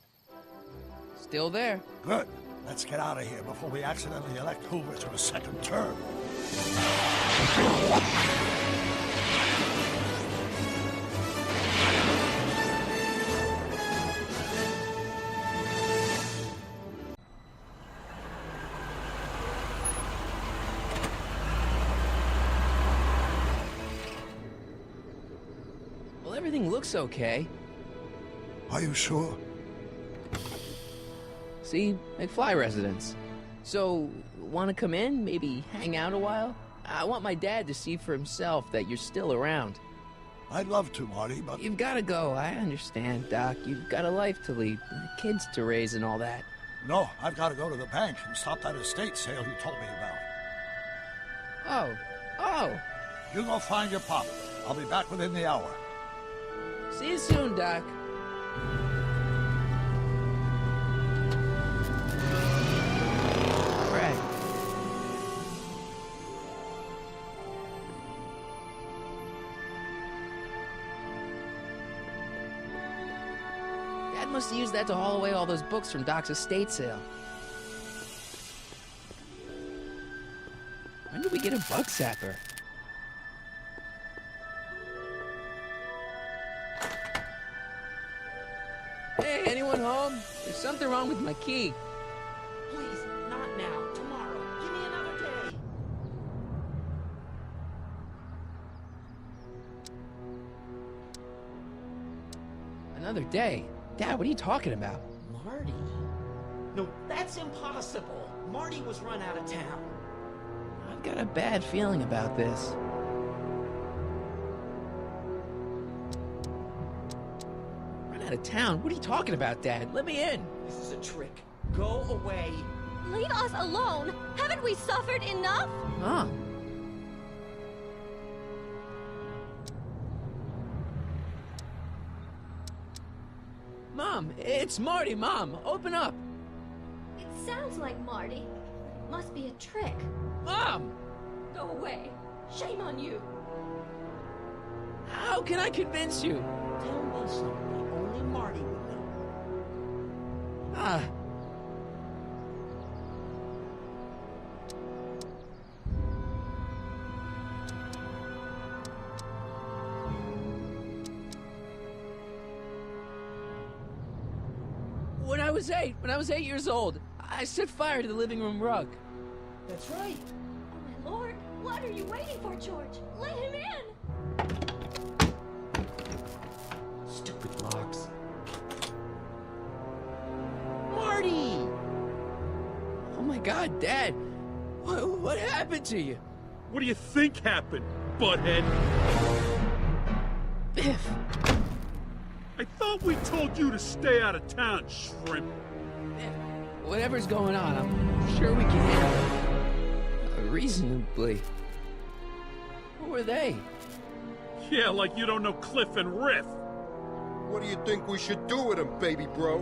Still there. Good. Let's get out of here before we accidentally elect Hoover to a second term. Well, everything looks okay. Are you sure? See, McFly residence. So, want to come in? Maybe hang out a while? I want my dad to see for himself that you're still around. I'd love to, Marty, but... You've got to go. I understand, Doc. You've got a life to lead, kids to raise and all that. No, I've got to go to the bank and stop that estate sale you told me about. Oh. You go find your pop. I'll be back within the hour. See you soon, Doc. All right. Dad must have used that to haul away all those books from Doc's estate sale. When did we get a bug zapper? Hey, anyone home? There's something wrong with my key. Please, not now. Tomorrow. Give me another day. Another day? Dad, what are you talking about? Marty? No, that's impossible. Marty was run out of town. I've got a bad feeling about this. Run out of town? What are you talking about, Dad? Let me in. This is a trick. Go away. Leave us alone! Haven't we suffered enough? Huh? Mom, it's Marty, Mom. Open up. It sounds like Marty. Must be a trick. Mom! Go away. Shame on you. How can I convince you? Tell me something only Marty would know. Ah. When I was 8 years old, I set fire to the living room rug. That's right. Oh, my lord. What are you waiting for, George? Let him in. Stupid locks. Marty! Oh my God, Dad. What happened to you? What do you think happened, butthead? Biff. I thought we told you to stay out of town, shrimp. Biff, whatever's going on, I'm sure we can handle it. Reasonably. Who were they? Yeah, like you don't know Cliff and Riff. What do you think we should do with him, baby bro?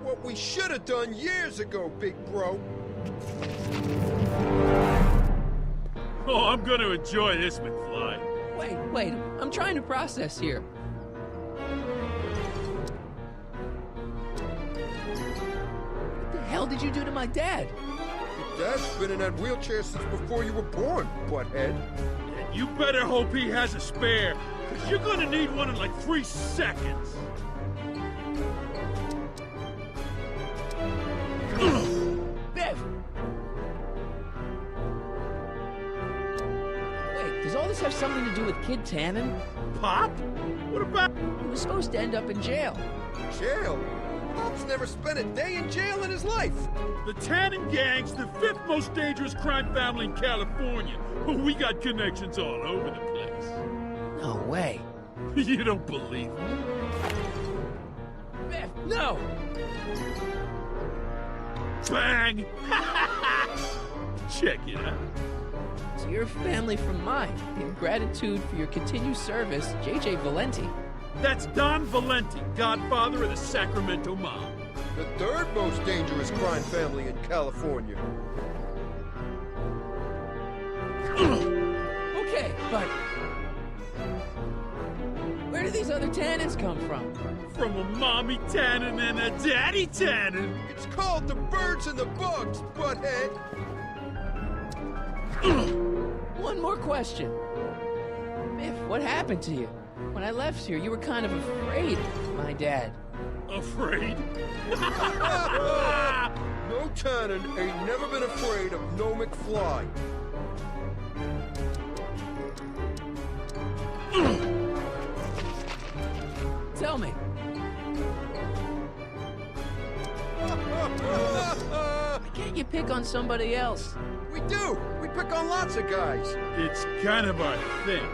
What we should have done years ago, big bro. Oh, I'm gonna enjoy this, McFly. Wait, I'm trying to process here. What the hell did you do to my dad? Your dad's been in that wheelchair since before you were born, butthead. You better hope he has a spare, because you're gonna need one in like 3 seconds. Biff! Wait, does all this have something to do with Kid Tannen? Pop? What about... He was supposed to end up in jail. Jail? Pop's never spent a day in jail in his life. The Tannen Gang's the 5th most dangerous crime family in California. We got connections all over the place. No way. You don't believe me? Biff, no! Bang! Check it out. To your family from mine, in gratitude for your continued service, J.J. Valenti. That's Don Valenti, godfather of the Sacramento Mob. The 3rd most dangerous crime family in California. Okay, but... where do these other Tannens come from? From a mommy Tannen and a daddy Tannen. It's called the birds and the bugs, butthead. One more question. Biff, what happened to you? When I left here, you were kind of afraid of my dad. Afraid? No Tannen ain't never been afraid of no McFly. Tell me. Why can't you pick on somebody else? We do. We pick on lots of guys. It's kind of our thing.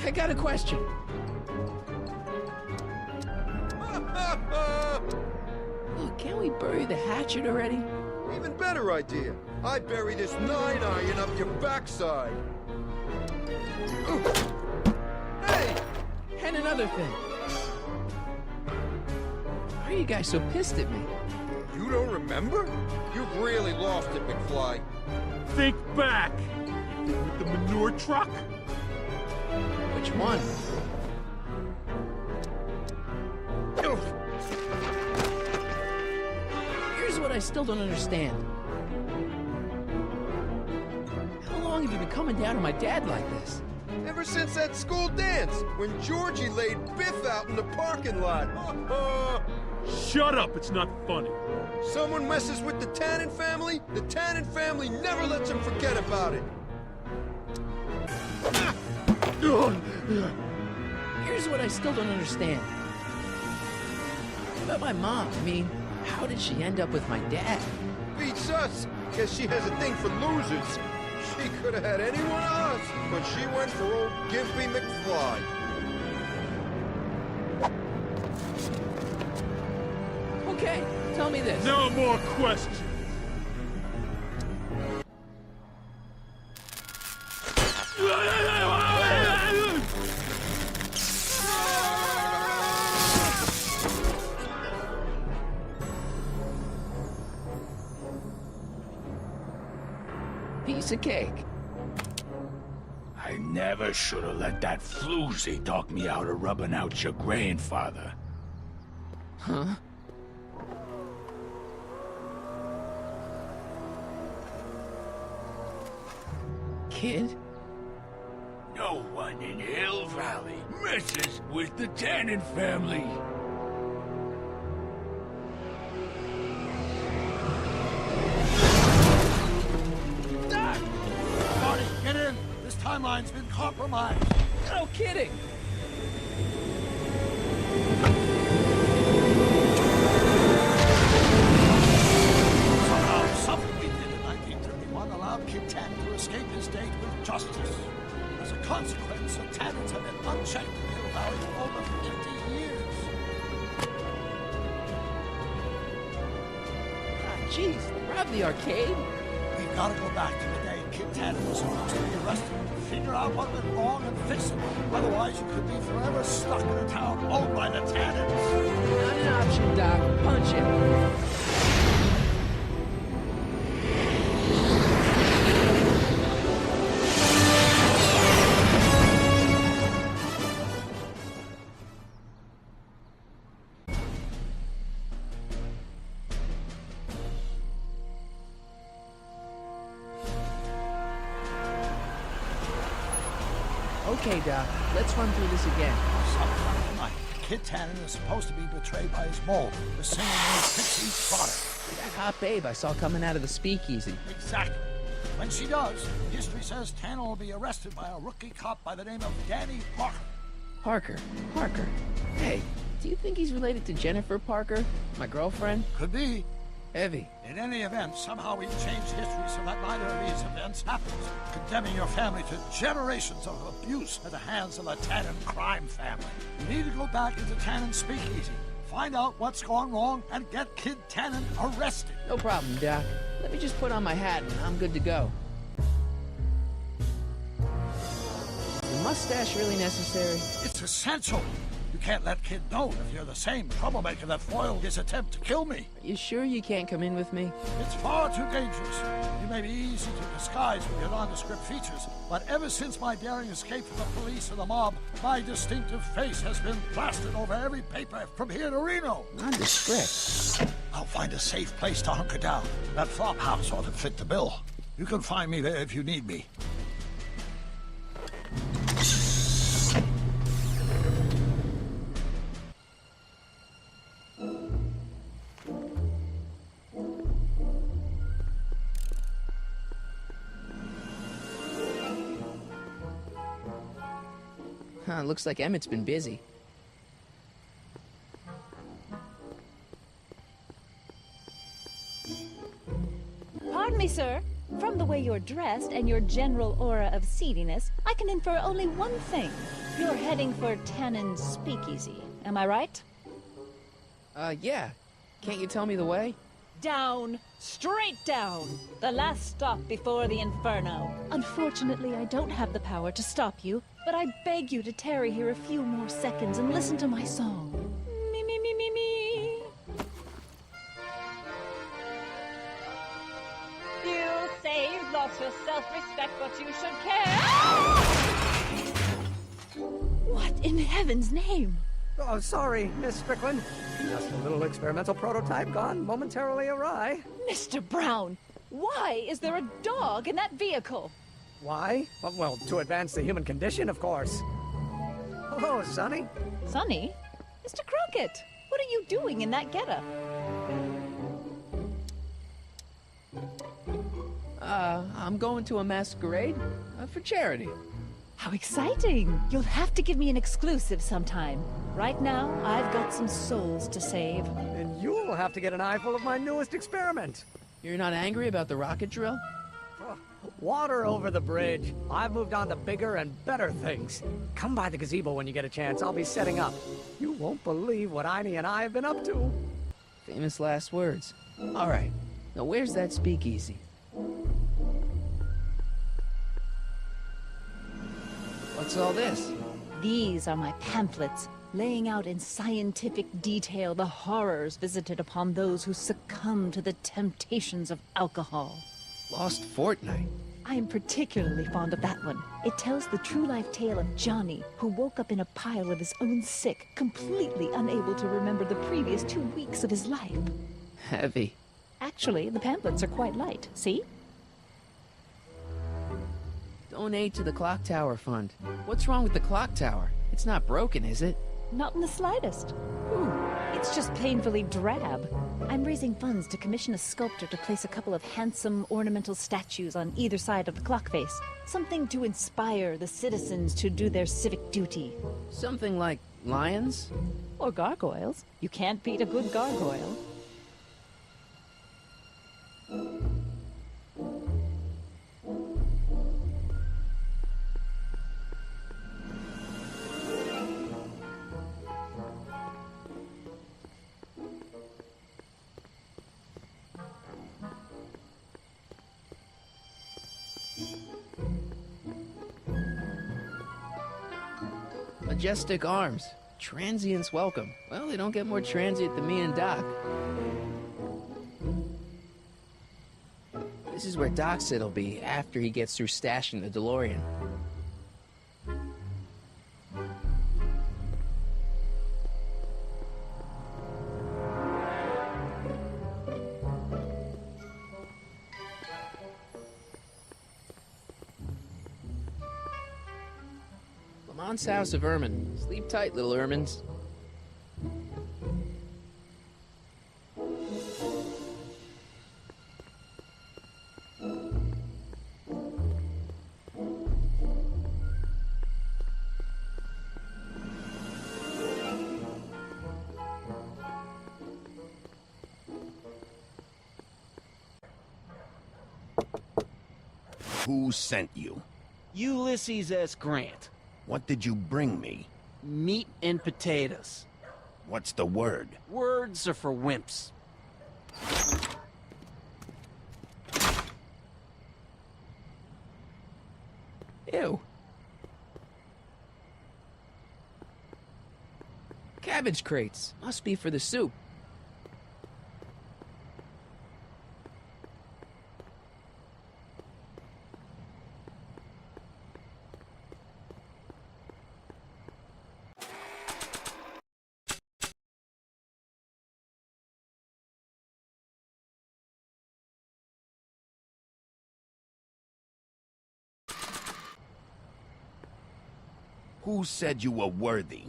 I got a question. Look, can't we bury the hatchet already? Even better idea. I bury this 9-iron up your backside. Ooh. Hey! And another thing. Why are you guys so pissed at me? You don't remember? You've really lost it, McFly. Think back. With the manure truck? Which one? Here's what I still don't understand. How long have you been coming down on my dad like this? Ever since that school dance, when Georgie laid Biff out in the parking lot. Shut up, it's not funny. Someone messes with the Tannen family never lets him forget about it. Here's what I still don't understand. What about my mom? I mean, how did she end up with my dad? Beats us. Guess she has a thing for losers. She could have had any one of us, but she went for old Gimpy McFly. Okay, tell me this. No more questions. Piece of cake. I never should have let that floozy talk me out of rubbing out your grandfather. Huh? Kid? No, No one in Hill Valley messes with the Tannen family. Doc! Marty, get in! This timeline's been compromised. No kidding! Somehow, something we did in 1931 allowed Kid Tannen to escape his date with justice. As a consequence, the Tannens have been unchecked in Hill Valley for over 50 years. Ah, jeez, they robbed the arcade? We've got to go back to the day Kid Tannen was supposed to be arrested, figure out what went wrong and fix it. Otherwise, you could be forever stuck in a town owned by the Tannens. Not an option, Doc. Punch it. Okay, Doc, let's run through this again. Sometime tonight, Kid Tannen is supposed to be betrayed by his mole, the singer named Pixie Trotter. That hot babe I saw coming out of the speakeasy. Exactly. When she does, history says Tannen will be arrested by a rookie cop by the name of Danny Parker. Parker. Hey, do you think he's related to Jennifer Parker, my girlfriend? Could be. Heavy. In any event, somehow we've changed history so that neither of these events happens, condemning your family to generations of abuse at the hands of the Tannen crime family. You need to go back into Tannen's speakeasy, find out what's gone wrong, and get Kid Tannen arrested. No problem, Doc. Let me just put on my hat and I'm good to go. Is the mustache really necessary? It's essential. You can't let Kid know if you're the same troublemaker that foiled his attempt to kill me. Are you sure you can't come in with me? It's far too dangerous. You may be easy to disguise with your nondescript features, but ever since my daring escape from the police and the mob, my distinctive face has been plastered over every paper from here to Reno. Nondescript? I'll find a safe place to hunker down. That flop house ought to fit the bill. You can find me there if you need me. Looks like Emmett's been busy. Pardon me, sir. From the way you're dressed and your general aura of seediness, I can infer only one thing. You're heading for Tannen's speakeasy. Am I right? Yeah. Can't you tell me the way? Down. Straight down. The last stop before the Inferno. Unfortunately, I don't have the power to stop you, but I beg you to tarry here a few more seconds and listen to my song. Me, me, me, me, me. You say you've lost your self-respect, but you should care. What in heaven's name? Oh, sorry, Miss Strickland. Just a little experimental prototype gone momentarily awry. Mr. Brown, why is there a dog in that vehicle? Why? Well, to advance the human condition, of course. Hello, Sonny. Sonny? Mr. Crockett, what are you doing in that getup? I'm going to a masquerade for charity. How exciting! You'll have to give me an exclusive sometime. Right now, I've got some souls to save. And you'll have to get an eyeful of my newest experiment. You're not angry about the rocket drill? Oh, water over the bridge. I've moved on to bigger and better things. Come by the gazebo when you get a chance. I'll be setting up. You won't believe what Einie and I have been up to. Famous last words. All right. Now where's that speakeasy? What's all this? These are my pamphlets, laying out in scientific detail the horrors visited upon those who succumb to the temptations of alcohol. Lost Fortnight. I am particularly fond of that one. It tells the true-life tale of Johnny, who woke up in a pile of his own sick, completely unable to remember the previous 2 weeks of his life. Heavy. Actually, the pamphlets are quite light. See? Don't Donate to the Clock Tower Fund. What's wrong with the clock tower? It's not broken, is it? Not in the slightest. It's just painfully drab. I'm raising funds to commission a sculptor to place a couple of handsome ornamental statues on either side of the clock face. Something to inspire the citizens to do their civic duty. Something like lions? Or gargoyles. You can't beat a good gargoyle. Majestic arms. Transients welcome. Well, they don't get more transient than me and Doc. This is where Doc said he'll be after he gets through stashing the DeLorean. Lamont's House of Ermine. Sleep tight, little Ermines. Who sent you? Ulysses S. Grant. What did you bring me? Meat and potatoes. What's the word? Words are for wimps. Ew. Cabbage crates. Must be for the soup. Who said you were worthy?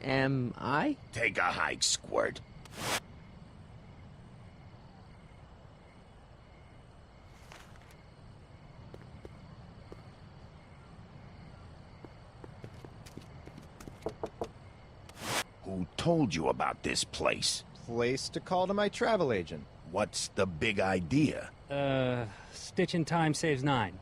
Am I? Take a hike, Squirt. Who told you about this place? Place to call to my travel agent. What's the big idea? Stitch in time saves 9.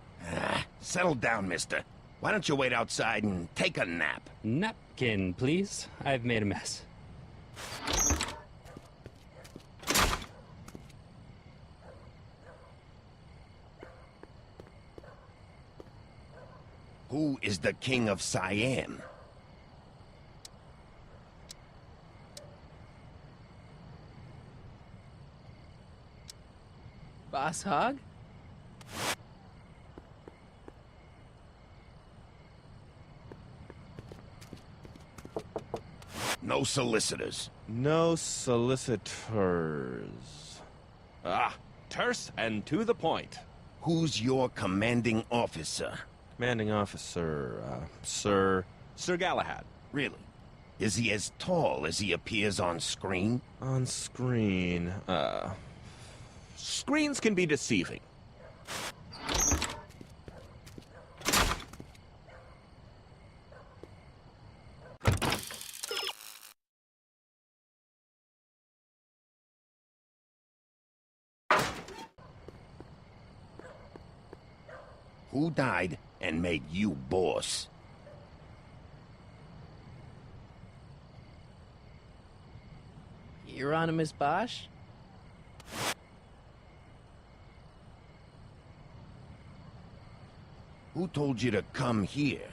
Settle down, mister. Why don't you wait outside and take a nap? Napkin, please. I've made a mess. Who is the king of Siam? Boss Hog? No solicitors. No solicitors. Terse and to the point. Who's your commanding officer? Commanding officer, Sir Galahad. Really? Is he as tall as he appears on screen? On screen, Screens can be deceiving. Who died and made you boss? Hieronymus Bosch? Who told you to come here?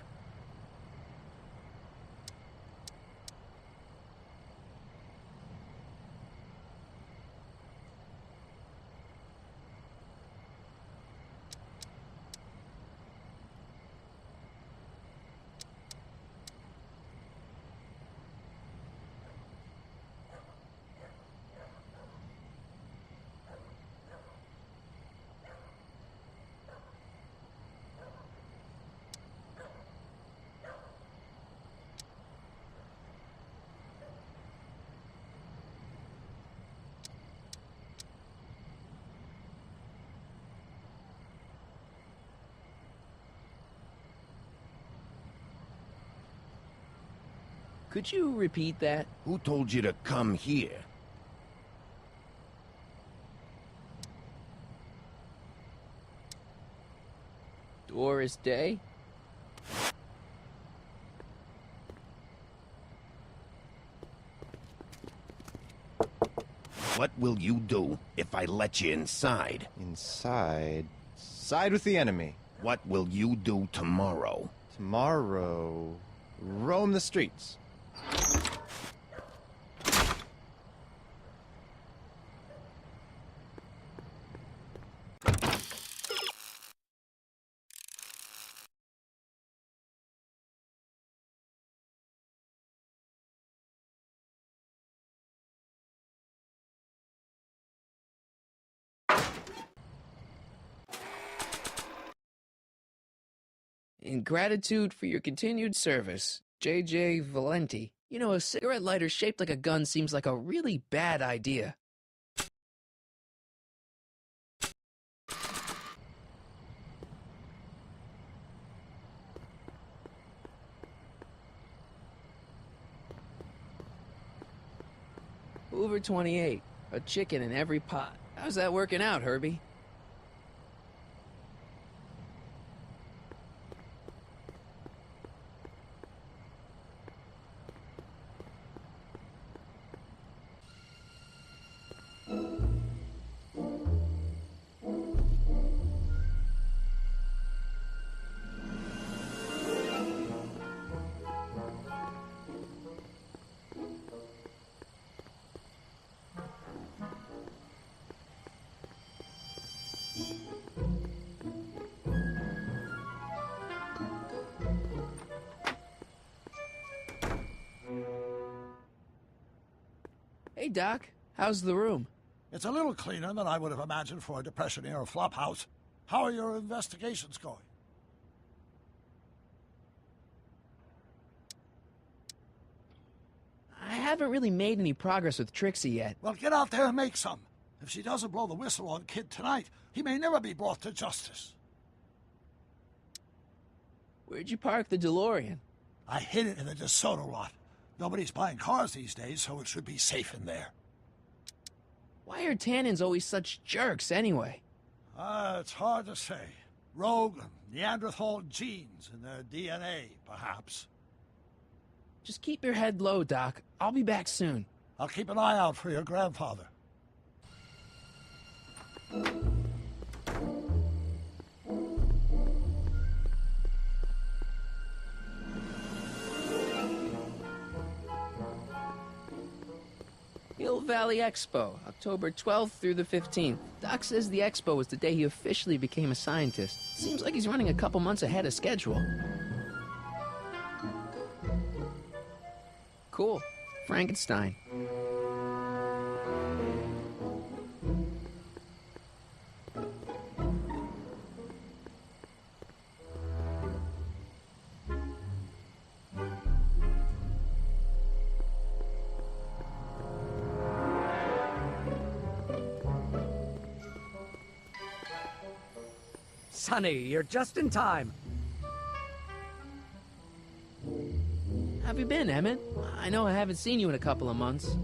Could you repeat that? Who told you to come here? Doris Day? What will you do if I let you inside? Inside? Side with the enemy. What will you do tomorrow? Tomorrow... roam the streets. In gratitude for your continued service, J.J. Valenti. You know, a cigarette lighter shaped like a gun seems like a really bad idea. Hoover 28. A chicken in every pot. How's that working out, Herbie? Hey, Doc. How's the room? It's a little cleaner than I would have imagined for a Depression-era flophouse. How are your investigations going? I haven't really made any progress with Trixie yet. Well, get out there and make some. If she doesn't blow the whistle on Kid tonight, he may never be brought to justice. Where'd you park the DeLorean? I hid it in the DeSoto lot. Nobody's buying cars these days, so it should be safe in there. Why are Tannins always such jerks, anyway? It's hard to say. Rogue Neanderthal genes in their DNA, perhaps. Just keep your head low, Doc. I'll be back soon. I'll keep an eye out for your grandfather. Hill Valley Expo, October 12th through the 15th. Doc says the expo was the day he officially became a scientist. Seems like he's running a couple months ahead of schedule. Cool. Frankenstein. Sonny, you're just in time. How have you been, Emmett? I know I haven't seen you in a couple of months.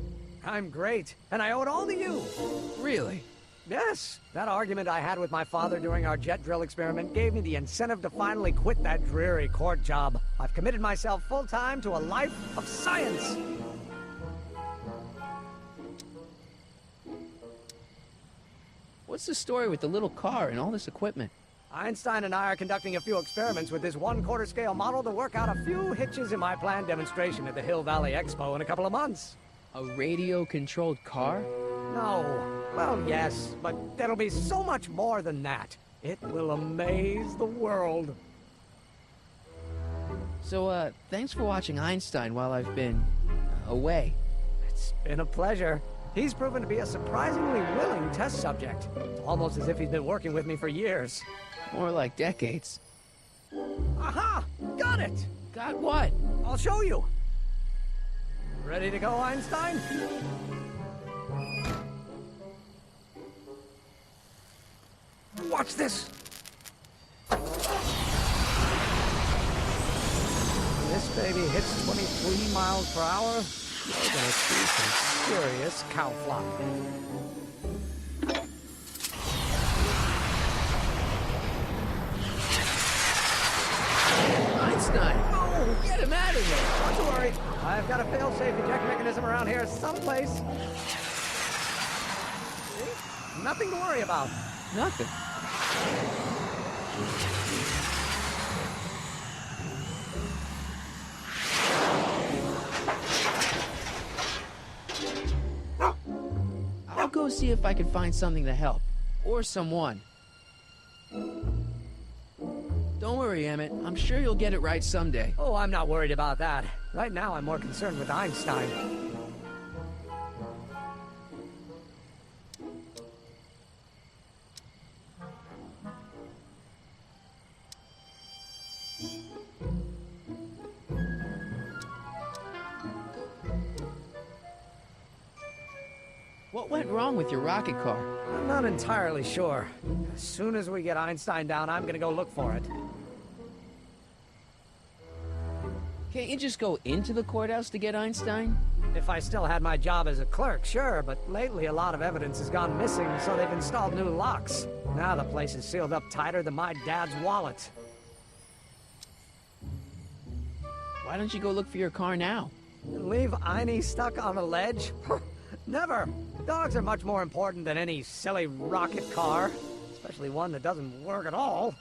I'm great, and I owe it all to you. Really? Yes. That argument I had with my father during our jet drill experiment gave me the incentive to finally quit that dreary court job. I've committed myself full-time to a life of science. What's the story with the little car and all this equipment? Einstein and I are conducting a few experiments with this 1/4 scale model to work out a few hitches in my planned demonstration at the Hill Valley Expo in a couple of months. A radio-controlled car? No. Well, yes, but there'll be so much more than that. It will amaze the world. So, thanks for watching Einstein while I've been away. It's been a pleasure. He's proven to be a surprisingly willing test subject. Almost as if he's been working with me for years. More like decades. Aha! Got it! Got what? I'll show you. Ready to go, Einstein? Watch this. This baby hits 23 miles per hour, you're gonna see some serious cow flying. Einstein! Oh, get him out of here! Not to worry. I've got a fail-safe eject mechanism around here someplace. See? Nothing to worry about. Nothing. I'll go see if I can find something to help. Or someone. Don't worry, Emmett. I'm sure you'll get it right someday. Oh, I'm not worried about that. Right now, I'm more concerned with Einstein. What went wrong with your rocket car? I'm not entirely sure. As soon as we get Einstein down, I'm gonna go look for it. Can't you just go into the courthouse to get Einstein? If I still had my job as a clerk, sure, but lately a lot of evidence has gone missing, so they've installed new locks. Now the place is sealed up tighter than my dad's wallet. Why don't you go look for your car now? Leave Einie stuck on a ledge? Never! Dogs are much more important than any silly rocket car, especially one that doesn't work at all.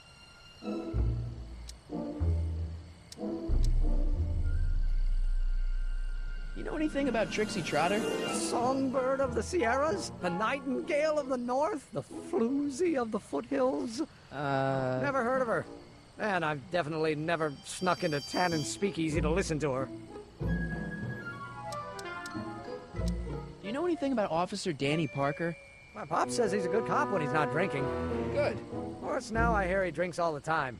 You know anything about Trixie Trotter? The songbird of the Sierras? The nightingale of the north? The floozy of the foothills? Never heard of her. And I've definitely never snuck into Tannen's speakeasy to listen to her. Do you know anything about Officer Danny Parker? My pop says he's a good cop when he's not drinking. Good. Of course, now I hear he drinks all the time.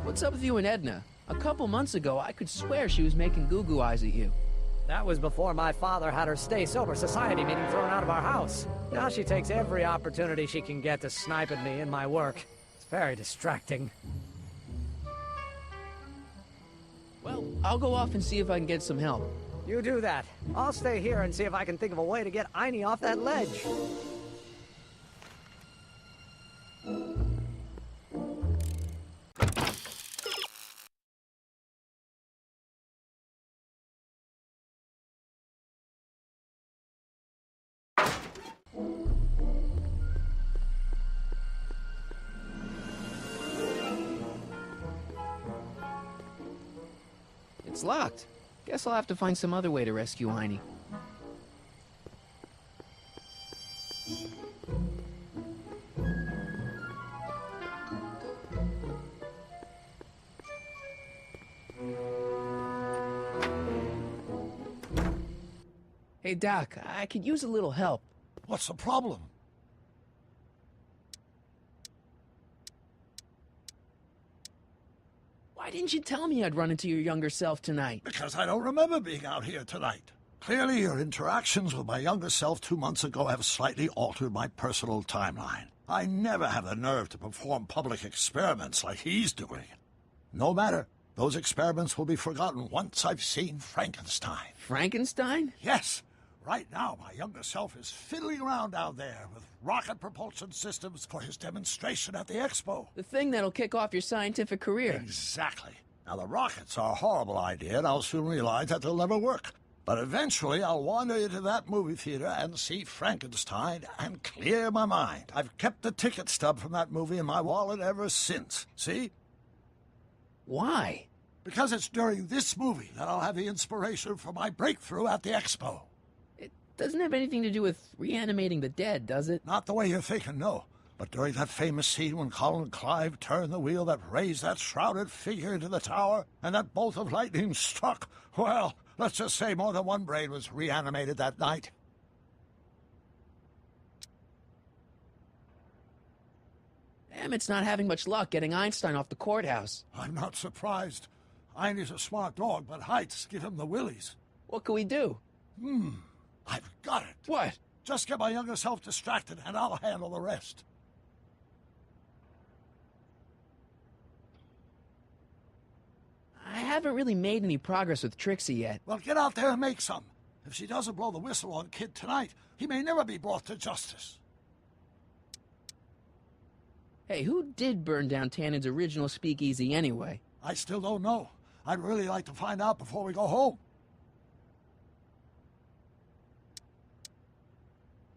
What's up with you and Edna? A couple months ago, I could swear she was making goo-goo eyes at you. That was before my father had her Stay Sober Society meeting thrown out of our house. Now she takes every opportunity she can get to snipe at me and my work. It's very distracting. Well, I'll go off and see if I can get some help. You do that. I'll stay here and see if I can think of a way to get Einie off that ledge. It's locked. Guess I'll have to find some other way to rescue Einie. Hey, Doc, I could use a little help. What's the problem? Why didn't you tell me I'd run into your younger self tonight? Because I don't remember being out here tonight. Clearly, your interactions with my younger self 2 months ago have slightly altered my personal timeline. I never have the nerve to perform public experiments like he's doing. No matter. Those experiments will be forgotten once I've seen Frankenstein. Frankenstein? Yes. Right now, my younger self is fiddling around down there with rocket propulsion systems for his demonstration at the expo. The thing that'll kick off your scientific career. Exactly. Now, the rockets are a horrible idea, and I'll soon realize that they'll never work. But eventually, I'll wander into that movie theater and see Frankenstein and clear my mind. I've kept the ticket stub from that movie in my wallet ever since. See? Why? Because it's during this movie that I'll have the inspiration for my breakthrough at the expo. Doesn't have anything to do with reanimating the dead, does it? Not the way you're thinking, no. But during that famous scene when Colin Clive turned the wheel that raised that shrouded figure into the tower, and that bolt of lightning struck, well, let's just say more than one brain was reanimated that night. Emmett's not having much luck getting Einstein off the courthouse. I'm not surprised. Einie's a smart dog, but heights give him the willies. What can we do? I've got it. What? Just get my younger self distracted, and I'll handle the rest. I haven't really made any progress with Trixie yet. Well, get out there and make some. If she doesn't blow the whistle on Kid tonight, he may never be brought to justice. Hey, who did burn down Tannen's original speakeasy anyway? I still don't know. I'd really like to find out before we go home.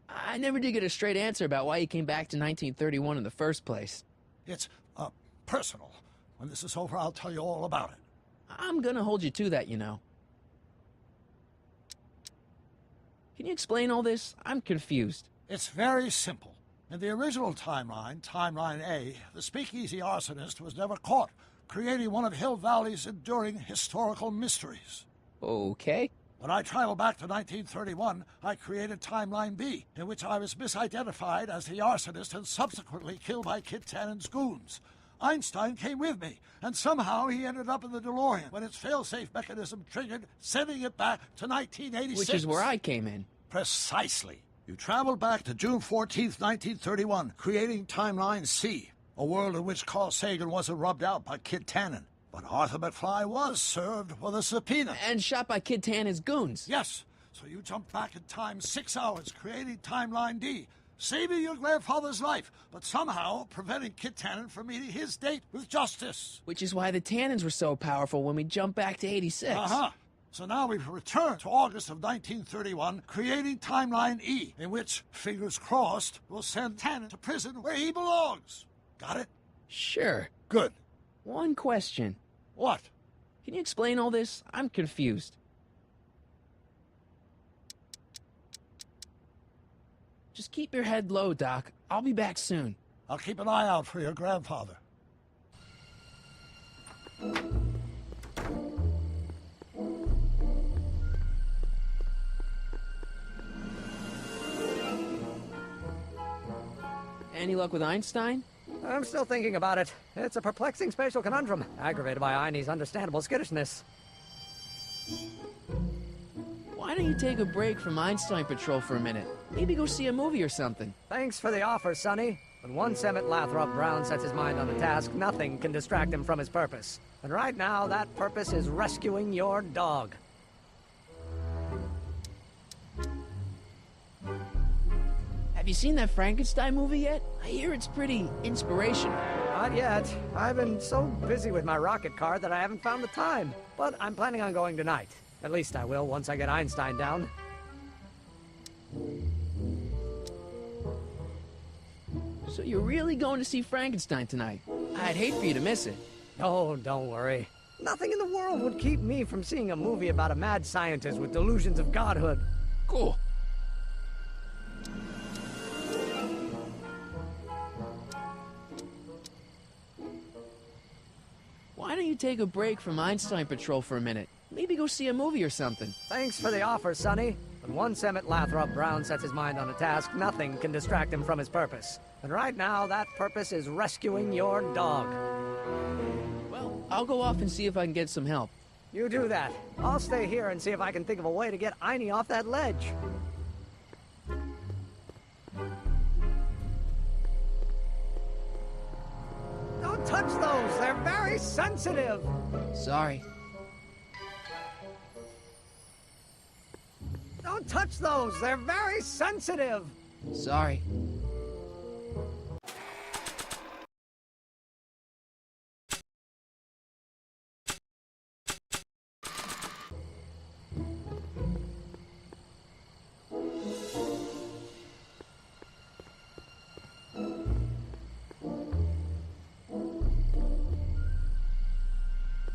I never did get a straight answer about why he came back to 1931 in the first place. It's, personal. When this is over, I'll tell you all about it. I'm gonna hold you to that, you know. Can you explain all this? I'm confused. It's very simple. In the original timeline, Timeline A, the speakeasy arsonist was never caught, creating one of Hill Valley's enduring historical mysteries. Okay. When I traveled back to 1931, I created Timeline B, in which I was misidentified as the arsonist and subsequently killed by Kid Tannen's goons. Einstein came with me, and somehow he ended up in the DeLorean when its failsafe mechanism triggered, sending it back to 1986. Which is where I came in. Precisely. You traveled back to June 14th, 1931, creating Timeline C, a world in which Carl Sagan wasn't rubbed out by Kid Tannen. But Arthur McFly was served with a subpoena. And shot by Kid Tannen's goons. Yes. So you jumped back in time 6 hours, creating Timeline D, saving your grandfather's life, but somehow preventing Kid Tannen from meeting his date with justice. Which is why the Tannens were so powerful when we jumped back to 86. Uh-huh. So now we've returned to August of 1931, creating Timeline E, in which, fingers crossed, we'll send Tannen to prison where he belongs. Got it? Sure. Good. One question. What? Can you explain all this? I'm confused. Just keep your head low, Doc. I'll be back soon. I'll keep an eye out for your grandfather. Any luck with Einstein? I'm still thinking about it. It's a perplexing spatial conundrum, aggravated by Einie's understandable skittishness. Why don't you take a break from Einstein Patrol for a minute? Maybe go see a movie or something. Thanks for the offer, Sonny. When once Emmett Lathrop Brown sets his mind on a task, nothing can distract him from his purpose. And right now, that purpose is rescuing your dog. Have you seen that Frankenstein movie yet? I hear it's pretty inspirational. Not yet. I've been so busy with my rocket car that I haven't found the time. But I'm planning on going tonight. At least I will once I get Einstein down. So you're really going to see Frankenstein tonight? I'd hate for you to miss it. Oh, don't worry. Nothing in the world would keep me from seeing a movie about a mad scientist with delusions of godhood. Cool. Why don't you take a break from Einstein Patrol for a minute? Maybe go see a movie or something. Thanks for the offer, Sonny. When once Emmett Lathrop Brown sets his mind on a task, nothing can distract him from his purpose. And right now, that purpose is rescuing your dog. Well, I'll go off and see if I can get some help. You do that. I'll stay here and see if I can think of a way to get Einie off that ledge. Don't touch those! They're very sensitive! Sorry. Don't touch those! They're very sensitive! Sorry.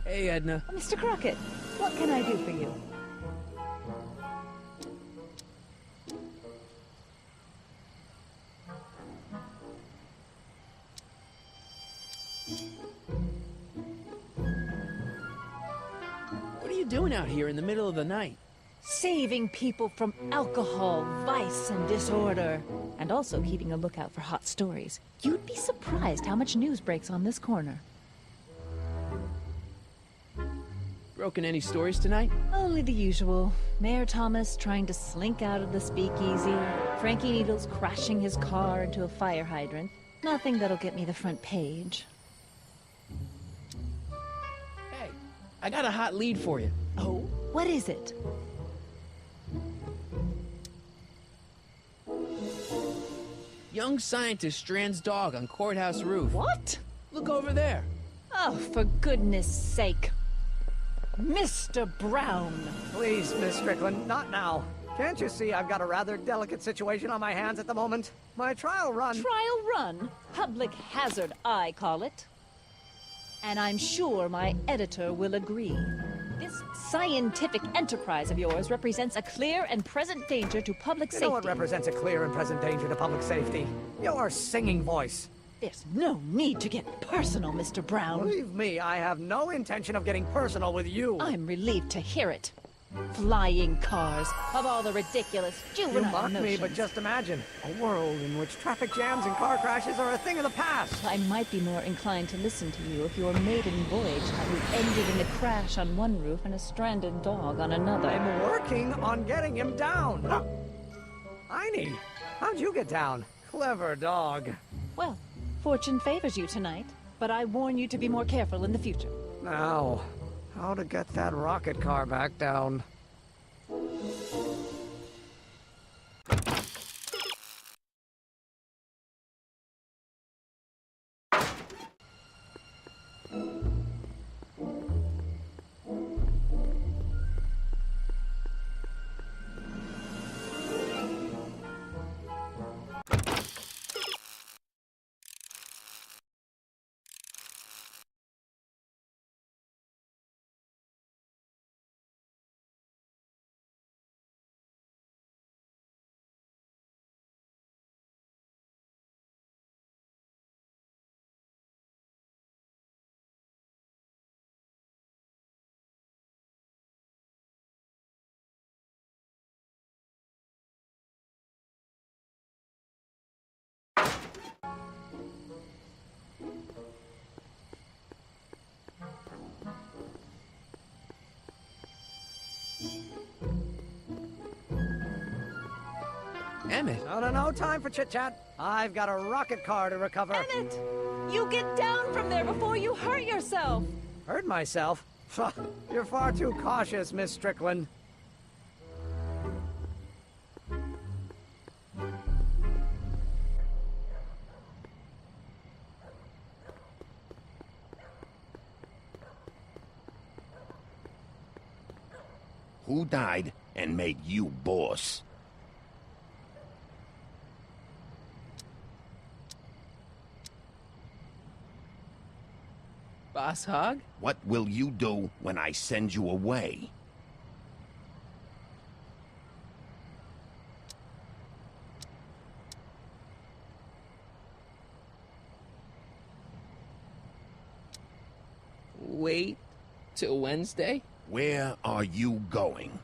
Hey, Edna. Mr. Crockett, what can I do for you? What are you doing out here in the middle of the night? Saving people from alcohol, vice, and disorder. And also keeping a lookout for hot stories. You'd be surprised how much news breaks on this corner. Broken any stories tonight? Only the usual. Mayor Thomas trying to slink out of the speakeasy. Frankie Needles crashing his car into a fire hydrant. Nothing that'll get me the front page. Hey, I got a hot lead for you. Oh? What is it? Young scientist strands dog on courthouse roof. What? Look over there. Oh, for goodness sake. Mr. Brown. Please, Miss Strickland, not now. Can't you see I've got a rather delicate situation on my hands at the moment? My trial run... Trial run? Public hazard, I call it. And I'm sure my editor will agree. This scientific enterprise of yours represents a clear and present danger to public safety. You know what represents a clear and present danger to public safety? Your singing voice. There's no need to get personal, Mr. Brown. Believe me, I have no intention of getting personal with you. I'm relieved to hear it. Flying cars, of all the ridiculous juvenile You mock me, notions. but just imagine a world in which traffic jams and car crashes are a thing of the past. I might be more inclined to listen to you if your maiden voyage hadn't ended in a crash on one roof and a stranded dog on another. I'm working on getting him down. Heine, how'd you get down? Clever dog. Well, fortune favors you tonight, but I warn you to be more careful in the future. Now, how to get that rocket car back down? Emmett. No time for chit-chat. I've got a rocket car to recover. Emmett! You get down from there before you hurt yourself! Hurt myself? You're far too cautious, Miss Strickland. Who died and made you boss? Boss Hog? What will you do when I send you away? Wait till Wednesday? Where are you going?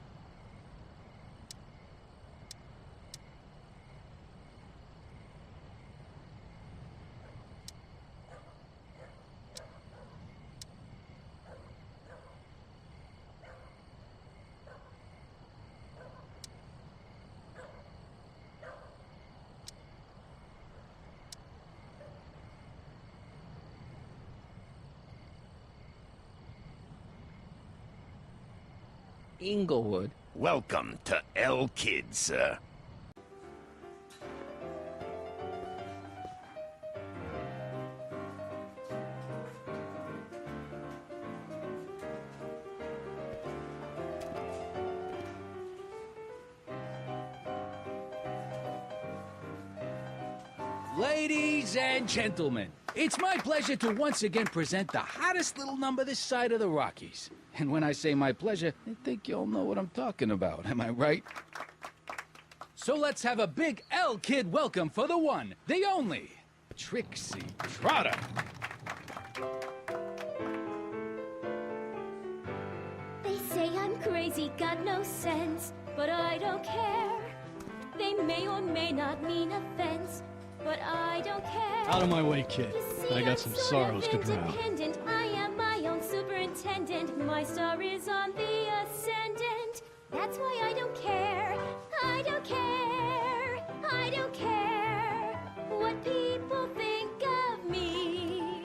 Inglewood. Welcome to El Kid, sir. Ladies and gentlemen, it's my pleasure to once again present the hottest little number this side of the Rockies. And when I say my pleasure, I think you all know what I'm talking about, am I right? So let's have a big El Kid welcome for the one, the only, Trixie Trotter. They say I'm crazy, got no sense, but I don't care. They may or may not mean offense, but I don't care. Out of my way, kid. I got some sorrows to drown. Independent, I am my own superintendent. My star is on the ascendant. That's why I don't care. I don't care. I don't care what people think of me.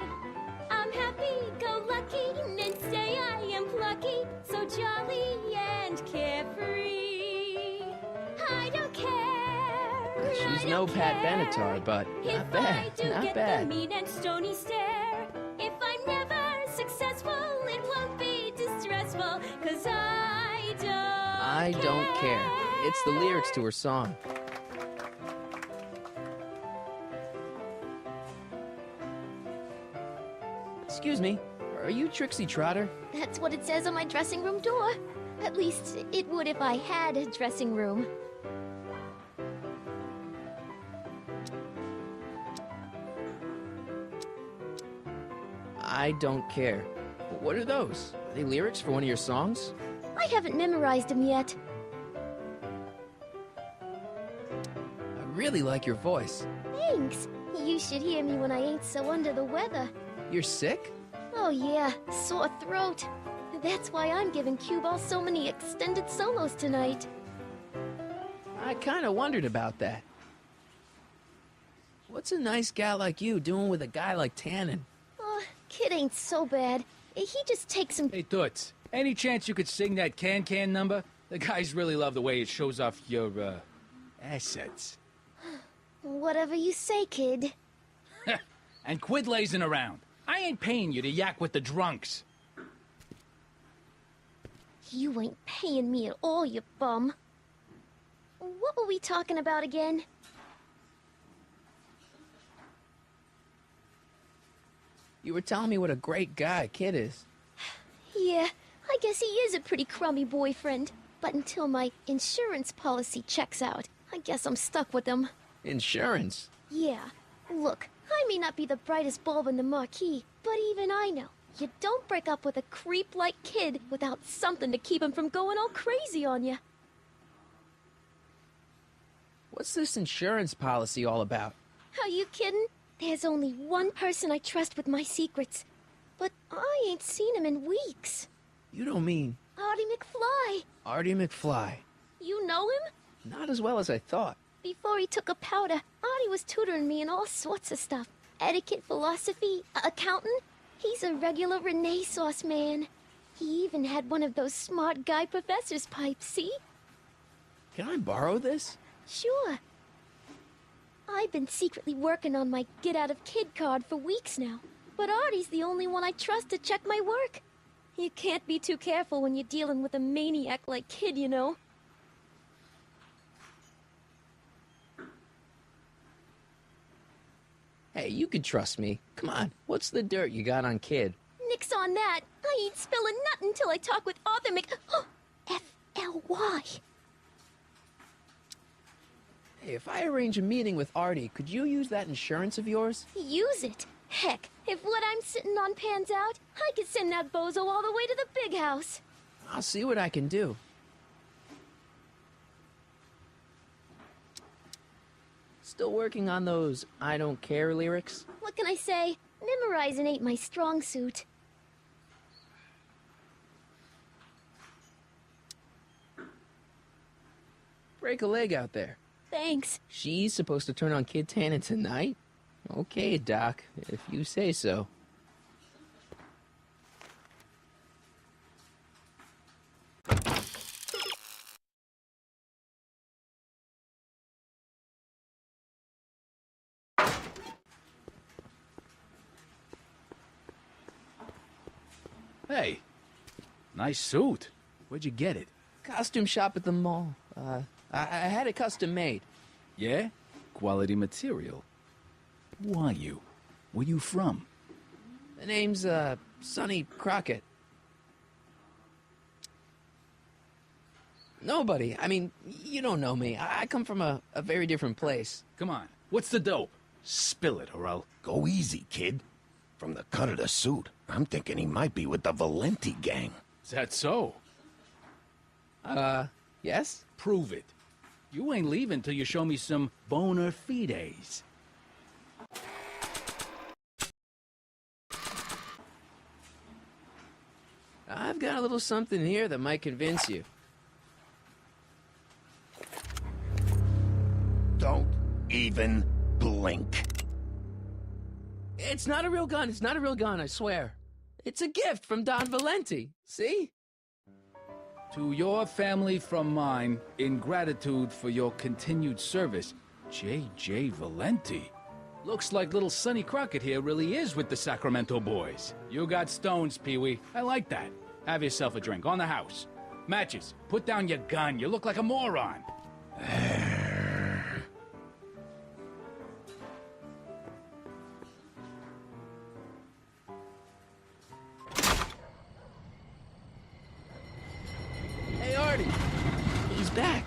I'm happy-go-lucky and say I am plucky. no Pat Benatar, but not bad, not bad. Mean and stony stare. If I'm never successful, it won't be distressful, 'cause I don't care. It's the lyrics to her song. Excuse me, are you Trixie Trotter? That's what it says on my dressing room door. At least it would if I had a dressing room. I don't care. What are those? Are they lyrics for one of your songs? I haven't memorized them yet. I really like your voice. Thanks. You should hear me when I ain't so under the weather. You're sick? Oh yeah, sore throat. That's why I'm giving Cue Ball so many extended solos tonight. I kinda wondered about that. What's a nice gal like you doing with a guy like Tannen? Oh, kid ain't so bad. He just takes some... Hey, Toots, any chance you could sing that Can number? The guys really love the way it shows off your, assets. Whatever you say, kid. And quit lazing around. I ain't paying you to yak with the drunks. You ain't paying me at all, you bum. What were we talking about again? You were telling me what a great guy Kid is. Yeah, I guess he is a pretty crummy boyfriend. But until my insurance policy checks out, I guess I'm stuck with him. Insurance? Yeah. Look, I may not be the brightest bulb in the marquee, but even I know you don't break up with a creep like Kid without something to keep him from going all crazy on you. What's this insurance policy all about? Are you kidding? There's only one person I trust with my secrets. But I ain't seen him in weeks. You don't mean... Artie McFly. Artie McFly. You know him? Not as well as I thought. Before he took a powder, Artie was tutoring me in all sorts of stuff. Etiquette, philosophy, accounting. He's a regular Renaissance man. He even had one of those smart guy professor's pipes, see? Can I borrow this? Sure. I've been secretly working on my Get Out of Kid card for weeks now. But Artie's the only one I trust to check my work. You can't be too careful when you're dealing with a maniac like Kid, you know. Hey, you can trust me. Come on, what's the dirt you got on Kid? Nix on that. I ain't spilling nothing till I talk with Arthur F-L-Y. Hey, if I arrange a meeting with Artie, could you use that insurance of yours? Use it? Heck, if what I'm sitting on pans out, I could send that bozo all the way to the big house. I'll see what I can do. Still working on those I don't care lyrics? What can I say? Memorizing ain't my strong suit. Break a leg out there. Thanks. She's supposed to turn on Kid Tannen tonight? Okay, Doc, if you say so. Hey, nice suit. Where'd you get it? Costume shop at the mall. I had it custom made. Yeah? Quality material. Who are you? Where you from? The name's, Sonny Crockett. Nobody. I mean, you don't know me. I come from a very different place. Come on. What's the dope? Spill it, or I'll... Go easy, kid. From the cut of the suit, I'm thinking he might be with the Valenti gang. Is that so? Yes? Prove it. You ain't leaving till you show me some bona fides. I've got a little something here that might convince you. Don't even blink. It's not a real gun. It's not a real gun, I swear. It's a gift from Don Valenti. See? To your family from mine, in gratitude for your continued service, J.J. Valenti. Looks like little Sonny Crockett here really is with the Sacramento boys. You got stones, Pee-wee. I like that. Have yourself a drink on the house. Matches, put down your gun. You look like a moron. Hey, Artie. He's back.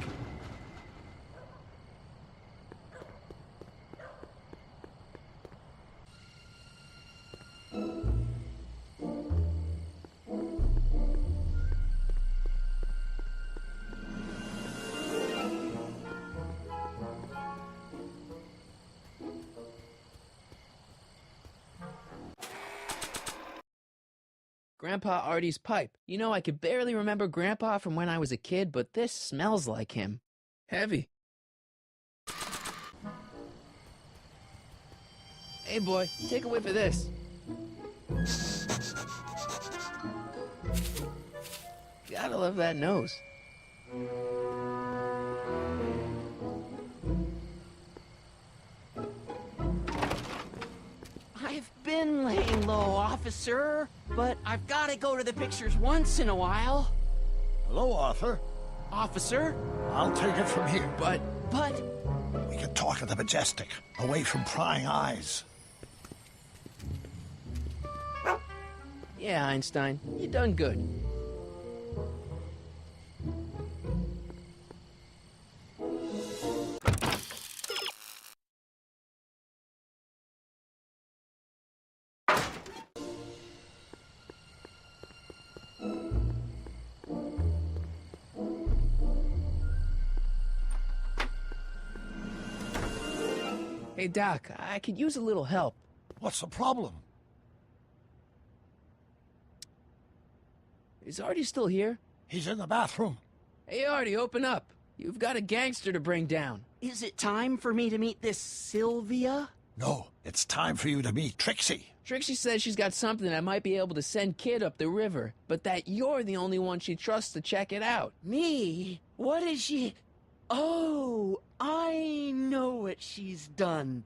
Grandpa Artie's pipe. You know, I could barely remember Grandpa from when I was a kid, but this smells like him. Heavy. Hey, boy, take a whiff of this. Gotta love that nose. I've been laying low, officer, but I've got to go to the pictures once in a while. Hello, Arthur. Officer? I'll take it from here. But... We can talk at the Majestic, away from prying eyes. Yeah, Einstein, you done good. Hey, Doc, I could use a little help. What's the problem? Is Artie still here? He's in the bathroom. Hey, Artie, open up. You've got a gangster to bring down. Is it time for me to meet this Sylvia? No, it's time for you to meet Trixie. Trixie says she's got something that might be able to send Kid up the river, but that you're the only one she trusts to check it out. Me? What is she... Oh, I know what she's done.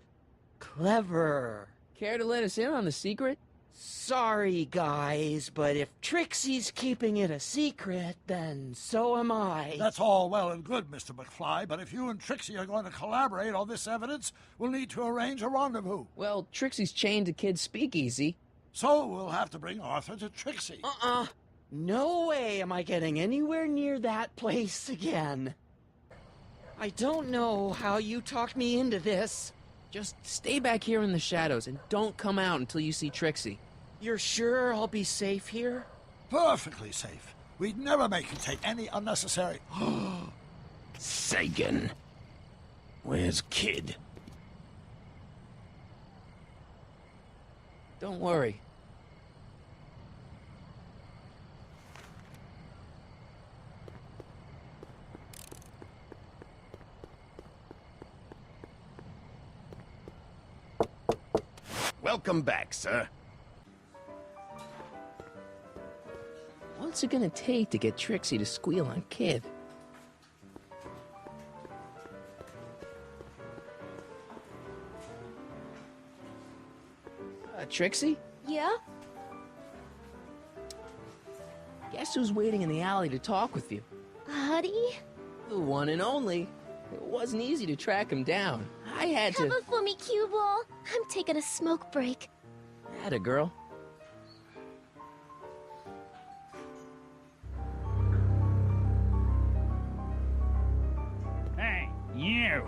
Clever. Care to let us in on the secret? Sorry, guys, but if Trixie's keeping it a secret, then so am I. That's all well and good, Mr. McFly, but if you and Trixie are going to collaborate on this evidence, we'll need to arrange a rendezvous. Well, Trixie's chained to Kid's speakeasy. So we'll have to bring Arthur to Trixie. No way am I getting anywhere near that place again. I don't know how you talked me into this. Just stay back here in the shadows and don't come out until you see Trixie. You're sure I'll be safe here? Perfectly safe. We'd never make you take any unnecessary... Sagan. Where's Kid? Don't worry. Welcome back, sir. What's it gonna take to get Trixie to squeal on Kid? Trixie? Yeah? Guess who's waiting in the alley to talk with you? Artie? The one and only. It wasn't easy to track him down. I had to... Cover for me, cue ball. I'm taking a smoke break. Atta girl. Hey, you!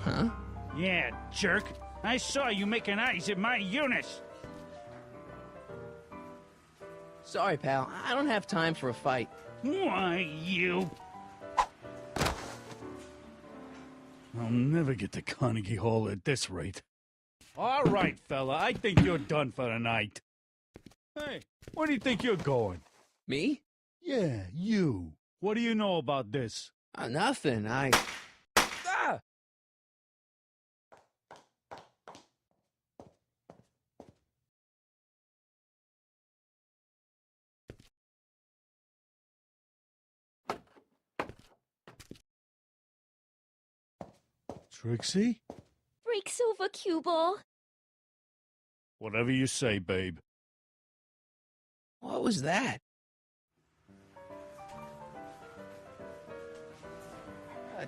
Huh? Yeah, jerk. I saw you making eyes at my Eunice. Sorry, pal. I don't have time for a fight. Why, you... I'll never get to Carnegie Hall at this rate. All right, fella, I think you're done for the night. Hey, where do you think you're going? Me? Yeah, you. What do you know about this? Nothing. Ah! Trixie? Breaks over, cue ball. Whatever you say, babe. What was that?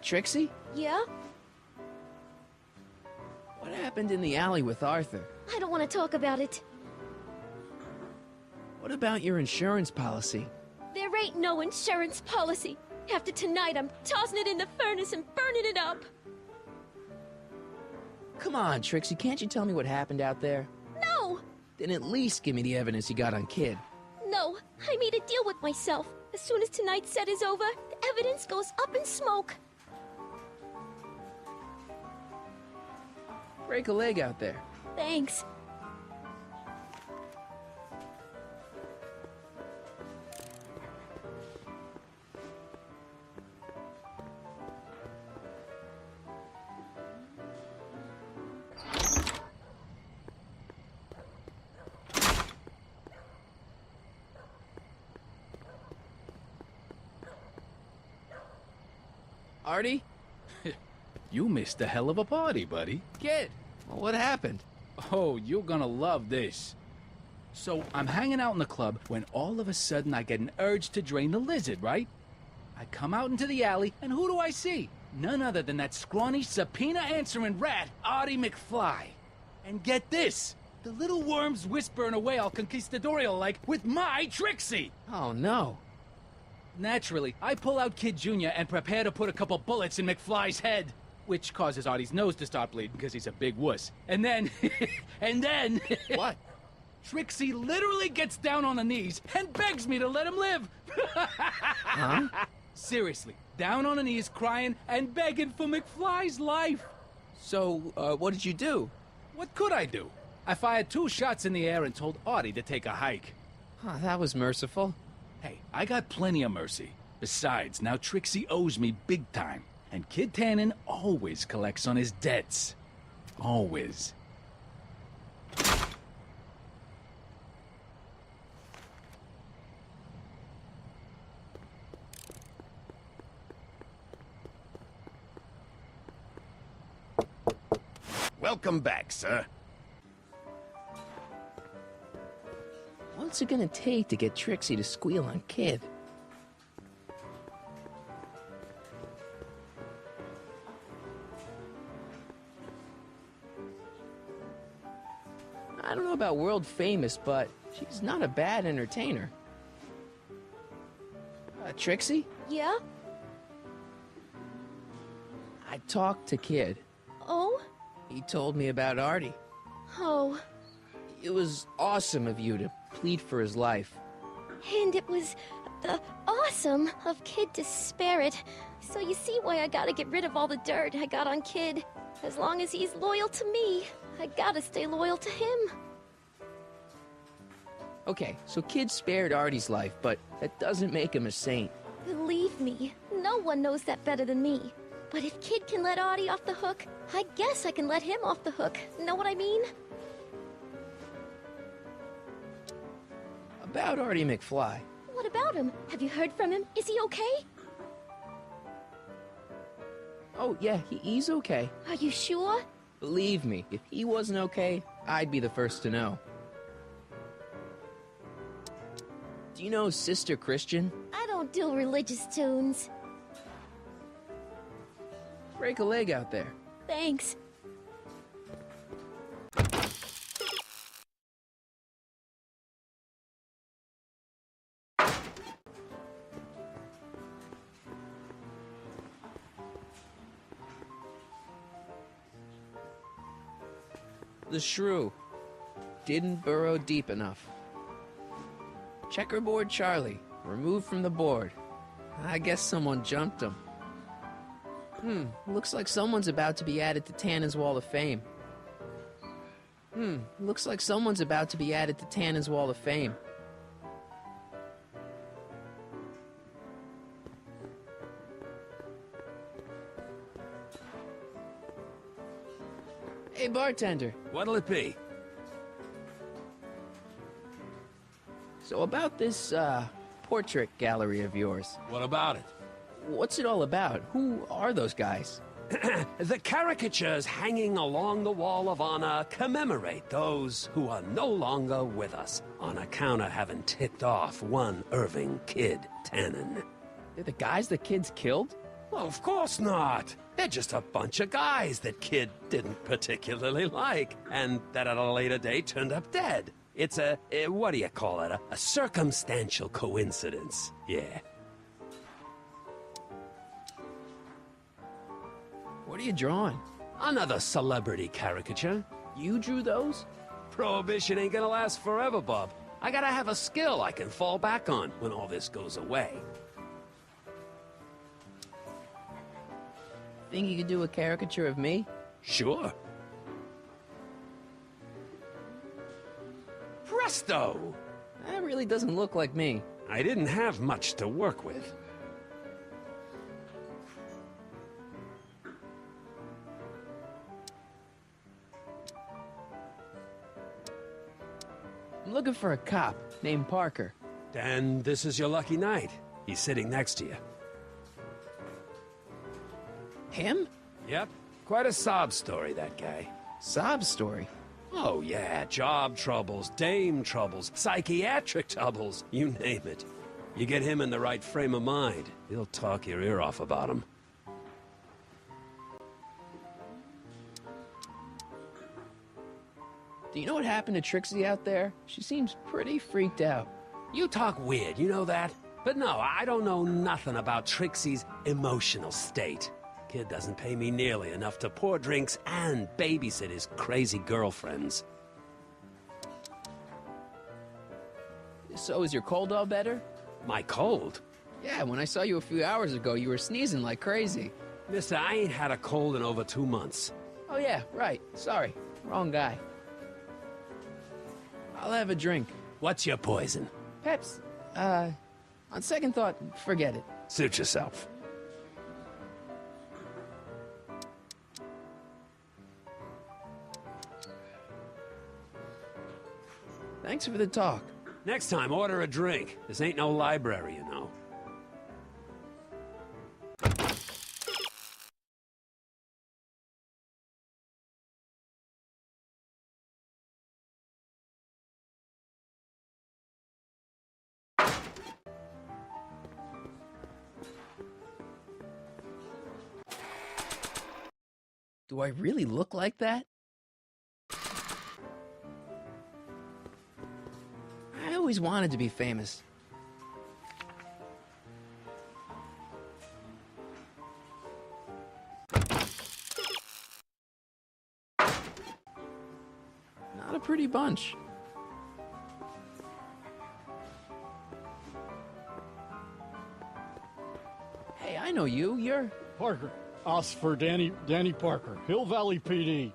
Trixie? Yeah? What happened in the alley with Arthur? I don't want to talk about it. What about your insurance policy? There ain't no insurance policy. After tonight, I'm tossing it in the furnace and burning it up. Come on, Trixie, can't you tell me what happened out there? No! Then at least give me the evidence you got on Kid. No, I made a deal with myself. As soon as tonight's set is over, the evidence goes up in smoke. Break a leg out there. Thanks. Artie? You missed a hell of a party, buddy. Kid, well, what happened? Oh, you're gonna love this. So, I'm hanging out in the club when all of a sudden I get an urge to drain the lizard, right? I come out into the alley, and who do I see? None other than that scrawny, subpoena-answering rat, Artie McFly. And get this! The little worm's whispering away all conquistadorial-like with my Trixie! Oh, no. Naturally, I pull out Kid Jr. and prepare to put a couple bullets in McFly's head. Which causes Artie's nose to start bleeding because he's a big wuss. And then... and then... What? Trixie literally gets down on her knees and begs me to let him live. Huh? Seriously, down on her knees crying and begging for McFly's life. So, what did you do? What could I do? I fired 2 shots in the air and told Artie to take a hike. Oh, that was merciful. Hey, I got plenty of mercy. Besides, now Trixie owes me big time. And Kid Tannen always collects on his debts. Always. Welcome back, sir. What's it gonna take to get Trixie to squeal on Kid? I don't know about world famous, but she's not a bad entertainer. Trixie? Yeah? I talked to Kid. Oh? He told me about Artie. Oh. It was awesome of you to plead for his life. And it was awesome of Kid to spare it. So you see why I gotta get rid of all the dirt I got on Kid. As long as he's loyal to me, I gotta stay loyal to him. Okay, so Kid spared Artie's life, but that doesn't make him a saint. Believe me, no one knows that better than me. But if Kid can let Artie off the hook, I guess I can let him off the hook. Know what I mean? About Artie McFly. What about him? Have you heard from him? Is he okay? Oh, yeah, he's okay. Are you sure? Believe me, if he wasn't okay, I'd be the first to know. Do you know Sister Christian? I don't do religious tunes. Break a leg out there. Thanks. The shrew didn't burrow deep enough. Checkerboard Charlie, removed from the board. I guess someone jumped him. Looks like someone's about to be added to Tannen's Wall of Fame. Looks like someone's about to be added to Tannen's Wall of Fame. Hey, bartender. What'll it be? So about this, portrait gallery of yours. What about it? What's it all about? Who are those guys? The caricatures hanging along the Wall of Honor commemorate those who are no longer with us on account of having ticked off one Irving Kid Tannen. They're the guys the kids killed? Well, of course not. They're just a bunch of guys that Kid didn't particularly like, and that at a later date turned up dead. It's what do you call it? A circumstantial coincidence. Yeah. What are you drawing? Another celebrity caricature. You drew those? Prohibition ain't gonna last forever, Bob. I gotta have a skill I can fall back on when all this goes away. Think you could do a caricature of me? Sure. Presto! That really doesn't look like me. I didn't have much to work with. I'm looking for a cop named Parker. Then this is your lucky night. He's sitting next to you. Him? Yep. Quite a sob story, that guy. Sob story? Oh, yeah. Job troubles, dame troubles, psychiatric troubles, you name it. You get him in the right frame of mind, he'll talk your ear off about him. Do you know what happened to Trixie out there? She seems pretty freaked out. You talk weird, you know that? But no, I don't know nothing about Trixie's emotional state. Kid doesn't pay me nearly enough to pour drinks and babysit his crazy girlfriends. So is your cold all better? My cold? Yeah, when I saw you a few hours ago, you were sneezing like crazy. Mister, I ain't had a cold in over 2 months. Oh yeah, right. Sorry. Wrong guy. I'll have a drink. What's your poison? Peps. On second thought, forget it. Suit yourself. Thanks for the talk. Next time, order a drink. This ain't no library, you know. Do I really look like that? I always wanted to be famous. Not a pretty bunch. Hey, I know you. You're... Parker. Us for Danny Parker, Hill Valley PD.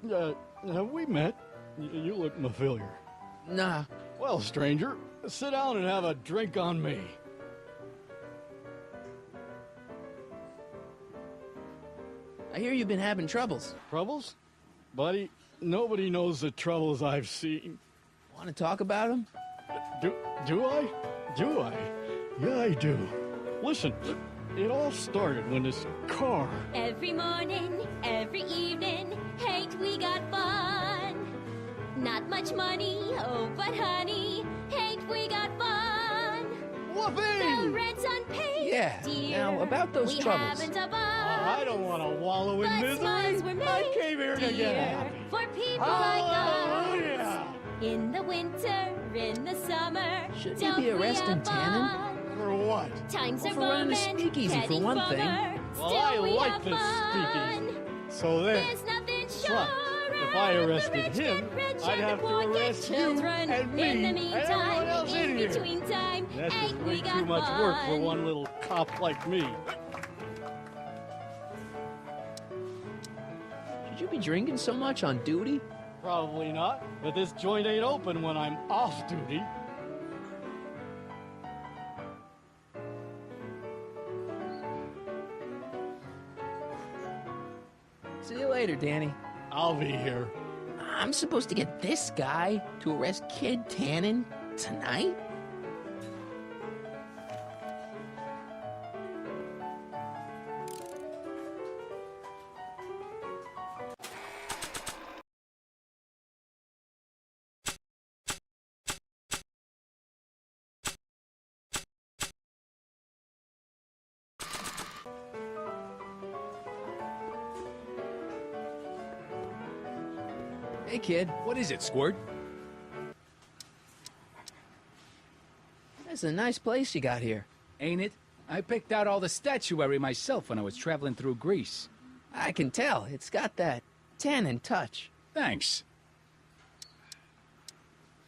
Have we met? You look familiar. Nah. Well, stranger, sit down and have a drink on me. I hear you've been having troubles. Troubles? Buddy, nobody knows the troubles I've seen. Want to talk about them? Do I? Do I? Yeah, I do. Listen, it all started when this car... Every morning, every evening, ain't we got fun? Not much money, oh, but honey, ain't we got fun? Whoopee! The rent's unpaid, Yeah, dear. now about those we troubles. Haven't a buzz, I don't want to wallow in but smiles misery. were made, I came here to dear, get happy. for people like Hallelujah! us. In the winter, in the summer, Shouldn't you don't be we arresting have Tannen? fun? For what? Times Well, are for running a booming, speakeasy, for getting one thing. fuller, Well, still I we like have this fun. speakeasy. So there. There's nothing So, surer. if I arrested The rich him, get rich I'd and have the to poor get arrest you children. and me In the and meantime, everyone else in here. between time, That's just ain't way we got too much fun? work for one little cop like me. Should you be drinking so much on duty? Probably not, but this joint ain't open when I'm off duty. See you later, Danny. I'll be here. I'm supposed to get this guy to arrest Kid Tannen tonight? Hey, kid. What is it, Squirt? That's a nice place you got here. Ain't it? I picked out all the statuary myself when I was traveling through Greece. I can tell. It's got that tannin touch. Thanks.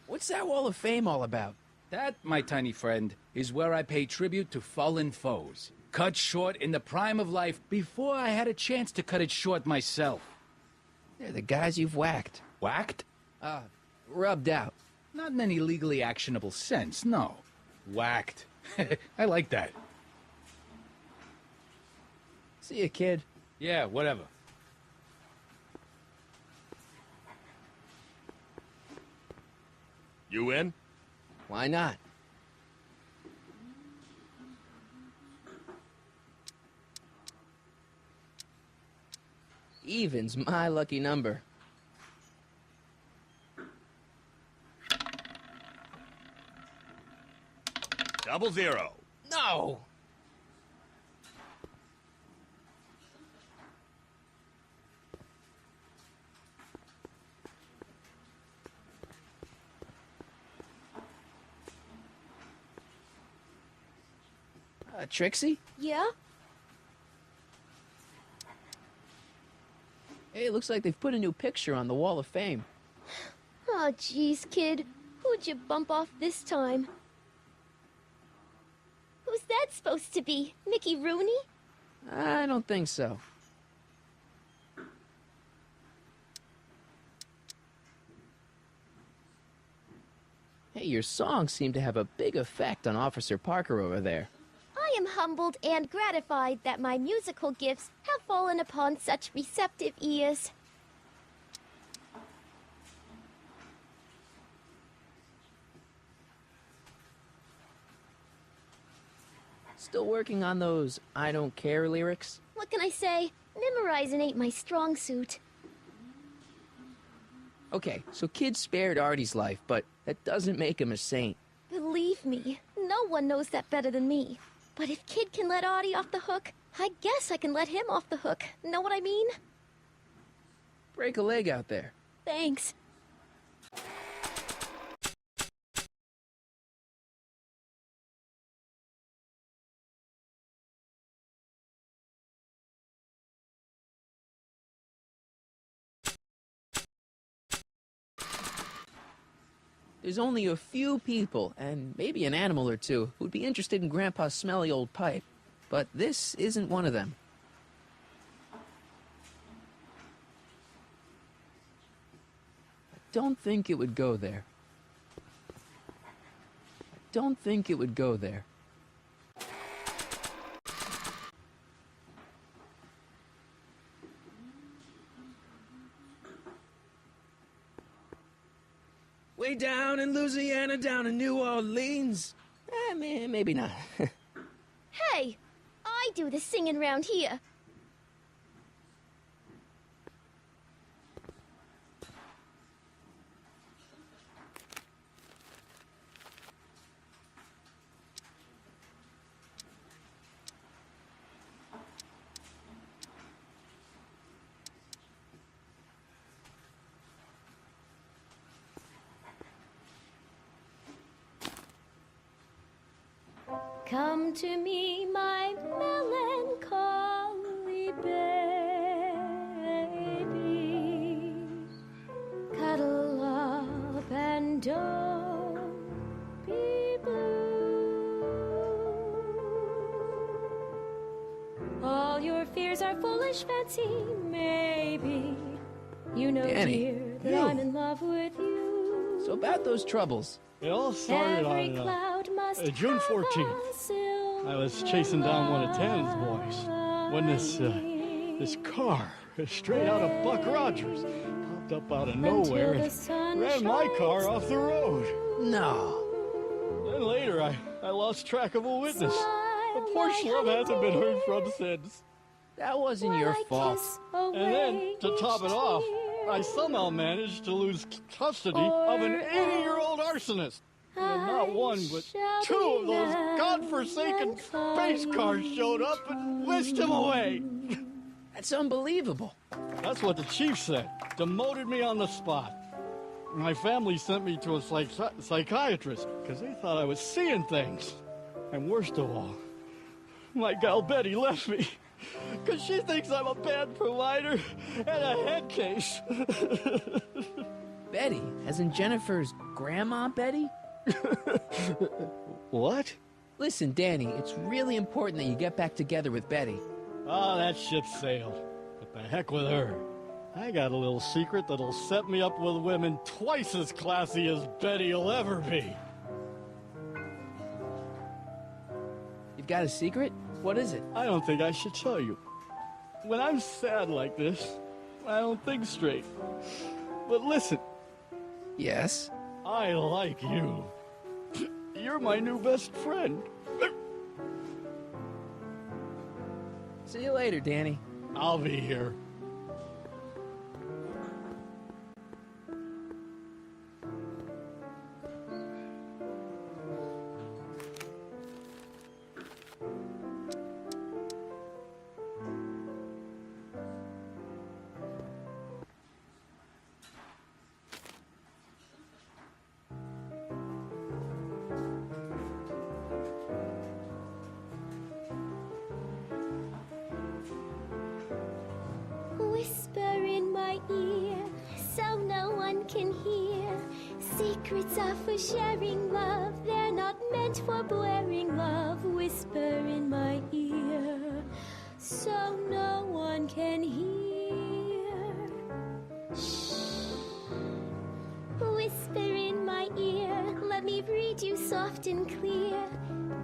What's that Wall of Fame all about? That, my tiny friend, is where I pay tribute to fallen foes. Cut short in the prime of life before I had a chance to cut it short myself. They're the guys you've whacked. Whacked? Rubbed out. Not in any legally actionable sense, no. Whacked. I like that. See ya, kid. Yeah, whatever. You in? Why not? Even's my lucky number. Double zero. No! Trixie? Yeah? Hey, it looks like they've put a new picture on the Wall of Fame. Oh, jeez, kid. Who'd you bump off this time? Who's that supposed to be? Mickey Rooney? I don't think so. Hey, your songs seem to have a big effect on Officer Parker over there. I am humbled and gratified that my musical gifts have fallen upon such receptive ears. Still working on those I don't care lyrics? What can I say? Memorizing ain't my strong suit. Okay, so Kid spared Artie's life, but that doesn't make him a saint. Believe me, no one knows that better than me. But if Kid can let Artie off the hook, I guess I can let him off the hook. Know what I mean? Break a leg out there. Thanks. There's only a few people, and maybe an animal or two, who'd be interested in Grandpa's smelly old pipe. But this isn't one of them. I don't think it would go there. I don't think it would go there. Way down in Louisiana, down in New Orleans. Maybe not. Hey, I do the singing round here. Come to me, my melancholy baby. Cuddle up and don't be blue. All your fears are foolish fancy, maybe. You know, Danny, dear, that you. I'm in love with you. So about those troubles. It all started Every on cloud must June have 14th. a silver I was chasing down one of Tannen's boys when this car, straight out of Buck Rogers, popped up out of nowhere and ran my car off the road. No. Then later, I lost track of a witness. The poor schlub hasn't been heard from since. That wasn't your fault. And then, to top it off, I somehow managed to lose custody of an 80-year-old arsonist. And not one, but two of those godforsaken space cars showed up and whisked him away. That's unbelievable. That's what the chief said. Demoted me on the spot. My family sent me to a psychiatrist because they thought I was seeing things. And worst of all, my gal Betty left me because she thinks I'm a bad provider and a head case. Betty? As in Jennifer's grandma Betty? What? Listen, Danny, it's really important that you get back together with Betty. Oh, that ship sailed. What the heck with her? I got a little secret that'll set me up with women twice as classy as Betty will ever be. You've got a secret? What is it? I don't think I should tell you. When I'm sad like this, I don't think straight. But listen. Yes? I like you. You're my new best friend. See you later, Danny. I'll be here. Whisper in my ear, so no one can hear. Secrets are for sharing love, they're not meant for blaring love. Whisper in my ear, so no one can hear. Shh. Whisper in my ear, let me read you soft and clear.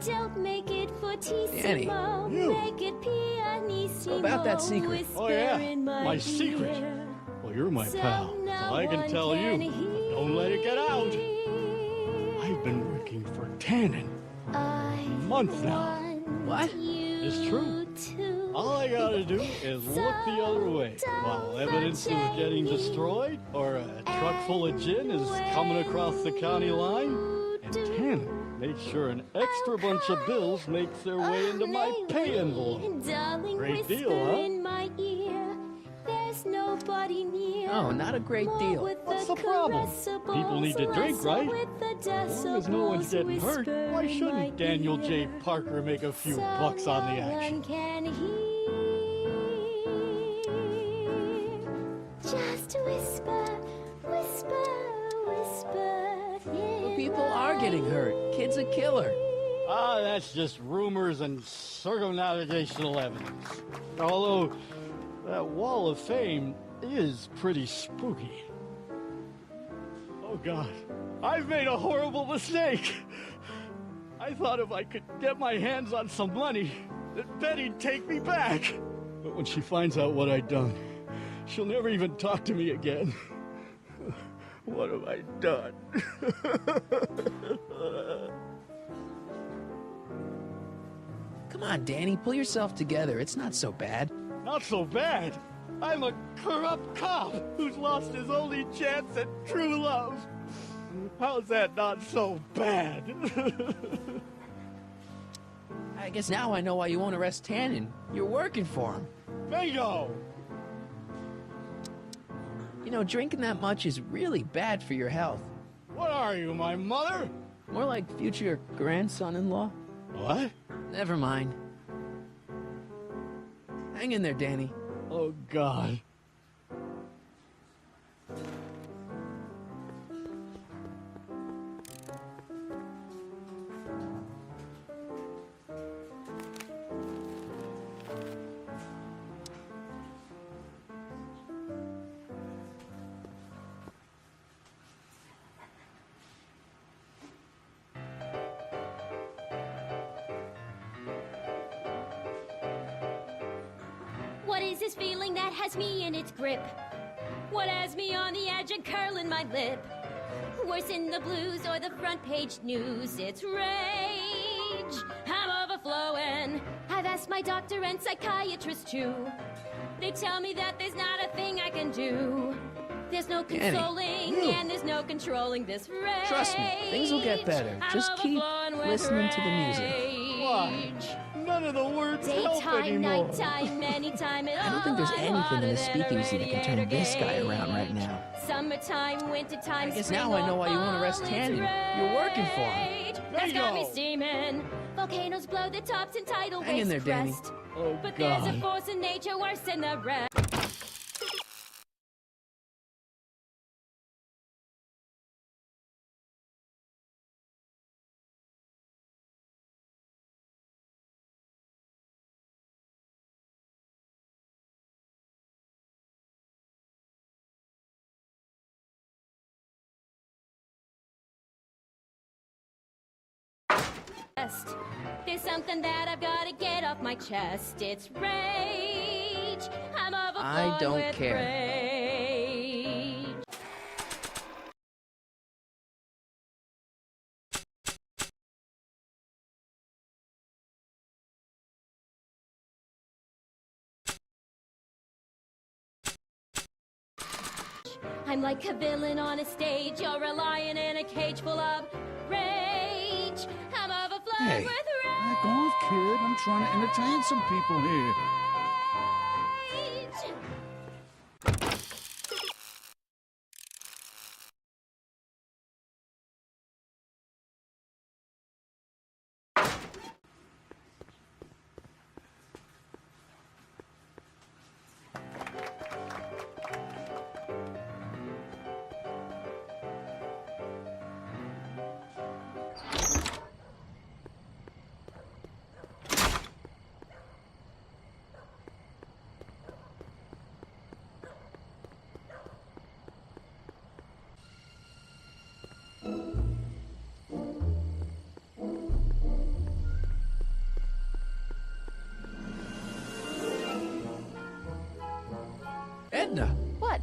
Don't make it fortissimo, make it pianissimo. About that secret. Oh yeah, my secret. Well, you're my pal, so I can tell you, but don't let it get out. I've been working for Tannen a month now. What? It's true. All I gotta do is look the other way while evidence is getting destroyed or a truck full of gin is coming across the county line, and Tannen make sure an extra bunch of bills makes their way into my pay envelope. Great deal, huh? In my ear, there's nobody near. Oh, not a great deal. What's the problem? People need to drink, right? As long as no one's getting hurt, why shouldn't Daniel J. Parker make a few bucks on the action? Can hear. Just whisper, whisper, whisper. But people are getting hurt. Kid's a killer. Ah, that's just rumors and circumnavigational evidence. Although, that wall of fame is pretty spooky. Oh God, I've made a horrible mistake. I thought if I could get my hands on some money, that Betty'd take me back. But when she finds out what I'd done, she'll never even talk to me again. What have I done? Come on, Danny, pull yourself together. It's not so bad. Not so bad. I'm a corrupt cop who's lost his only chance at true love. How's that not so bad? I guess now I know why you won't arrest Tannen. You're working for him. Bingo! You know, drinking that much is really bad for your health. What are you, my mother? More like future grandson-in-law. What? Never mind. Hang in there, Danny. Oh, God. What is this feeling that has me in its grip? What has me on the edge and curling my lip? Worse in the blues or the front page news, it's rage. I'm overflowing. I've asked my doctor and psychiatrist too. They tell me that there's not a thing I can do. There's no consoling and there's no controlling this rage. Trust me, things will get better. Just keep listening to the music. Why? None of the words help Daytime, anymore. nighttime, anytime at all. I don't think there's anything in the Hotter than a speakeasy that can turn radiator this guy around right gauge. now. Summertime, wintertime, I guess spring now I know or why you want to fall, arrest it's Tandy. You're working for him. rage. That's got me Bingo. steaming. Volcanoes blow the tops and tidal Hang in waves there, Danny. crest. Oh, But there's a God. force in nature worse than the rest. There's something that I've got to get off my chest. It's rage. I'm overflowing I don't with care. rage. I'm like a villain on a stage. You're a lion in a cage full of rage. I'm overflowing Hey, with rage. back off, kid. I'm trying to entertain some people here. Edna, What?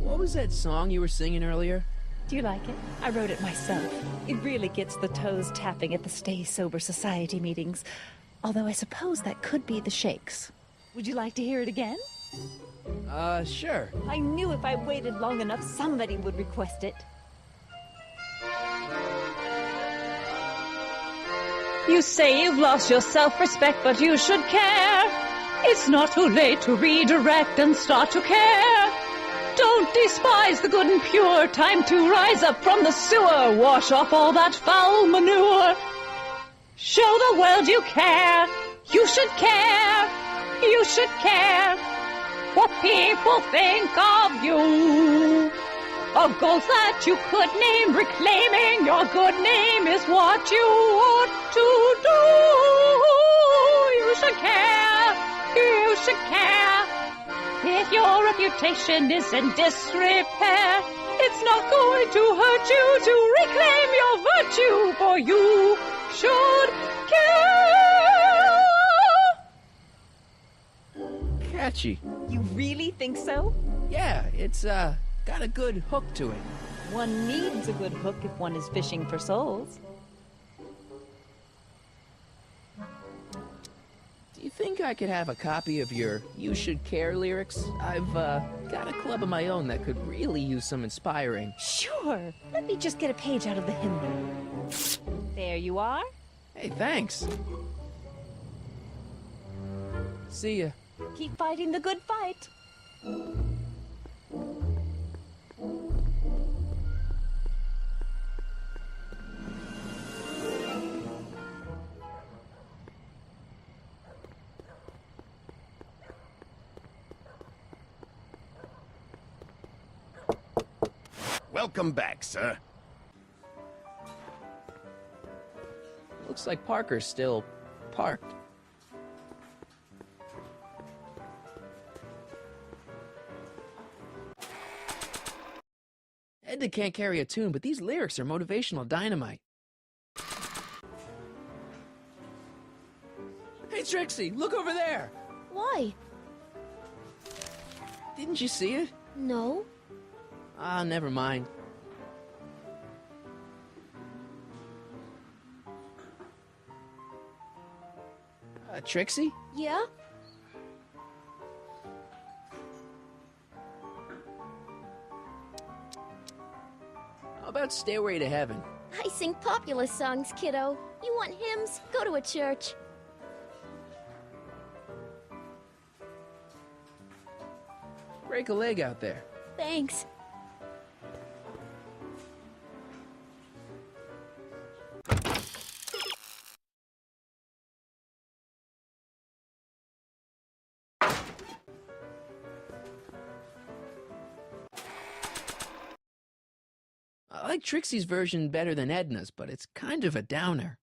what was that song you were singing earlier? Do you like it? I wrote it myself. It really gets the toes tapping at the Stay Sober Society meetings. Although I suppose that could be the Shakes. Would you like to hear it again? Sure. I knew if I waited long enough, somebody would request it. You say you've lost your self-respect, but you should care. It's not too late to redirect and start to care. Don't despise the good and pure. Time to rise up from the sewer. Wash off all that foul manure. Show the world you care. You should care. You should care what people think of you. Of goals that you could name, reclaiming your good name is what you ought to do. You should care. You should care. If your reputation is in disrepair, it's not going to hurt you to reclaim your virtue, for you should care. Catchy. You really think so? Yeah, it's, got a good hook to it. One needs a good hook if one is fishing for souls. Do you think I could have a copy of your You Should Care lyrics? I've, got a club of my own that could really use some inspiring. Sure. Let me just get a page out of the hymnal. There you are. Hey, thanks. See ya. Keep fighting the good fight. Welcome back, sir. Looks like Parker's still parked. Edna can't carry a tune, but these lyrics are motivational dynamite. Hey, Trixie, look over there! Why? Didn't you see it? No. Ah, never mind. Trixie? Yeah? How about Stairway to Heaven? I sing popular songs, kiddo. You want hymns? Go to a church. Break a leg out there. Thanks. I like Trixie's version better than Edna's, but it's kind of a downer.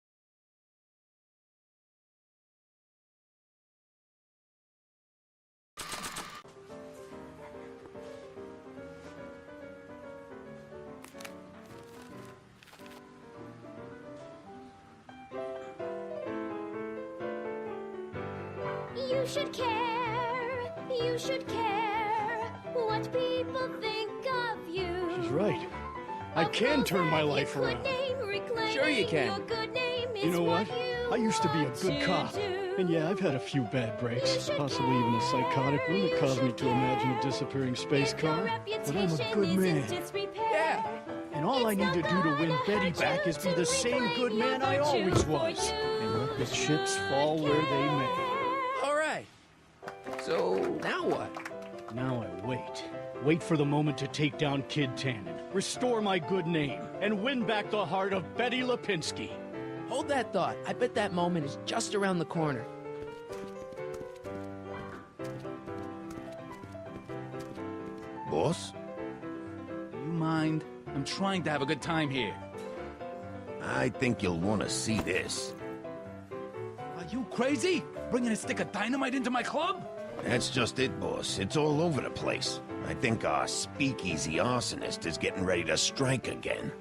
You should care. You should care what people think of you. She's right. I can turn my life around. Sure you can. You know what? I used to be a good cop. And yeah, I've had a few bad breaks, possibly even a psychotic one that caused me to imagine a disappearing space car. But I'm a good man. Yeah. And all I need to do to win Betty back is be the same good man I always was. And let the chips fall where they may. All right. So, now what? Now I wait. Wait for the moment to take down Kid Tannen, restore my good name, and win back the heart of Betty Lipinski. Hold that thought. I bet that moment is just around the corner. Boss? You mind? I'm trying to have a good time here. I think you'll want to see this. Are you crazy? Bringing a stick of dynamite into my club? That's just it, boss. It's all over the place. I think our speakeasy arsonist is getting ready to strike again.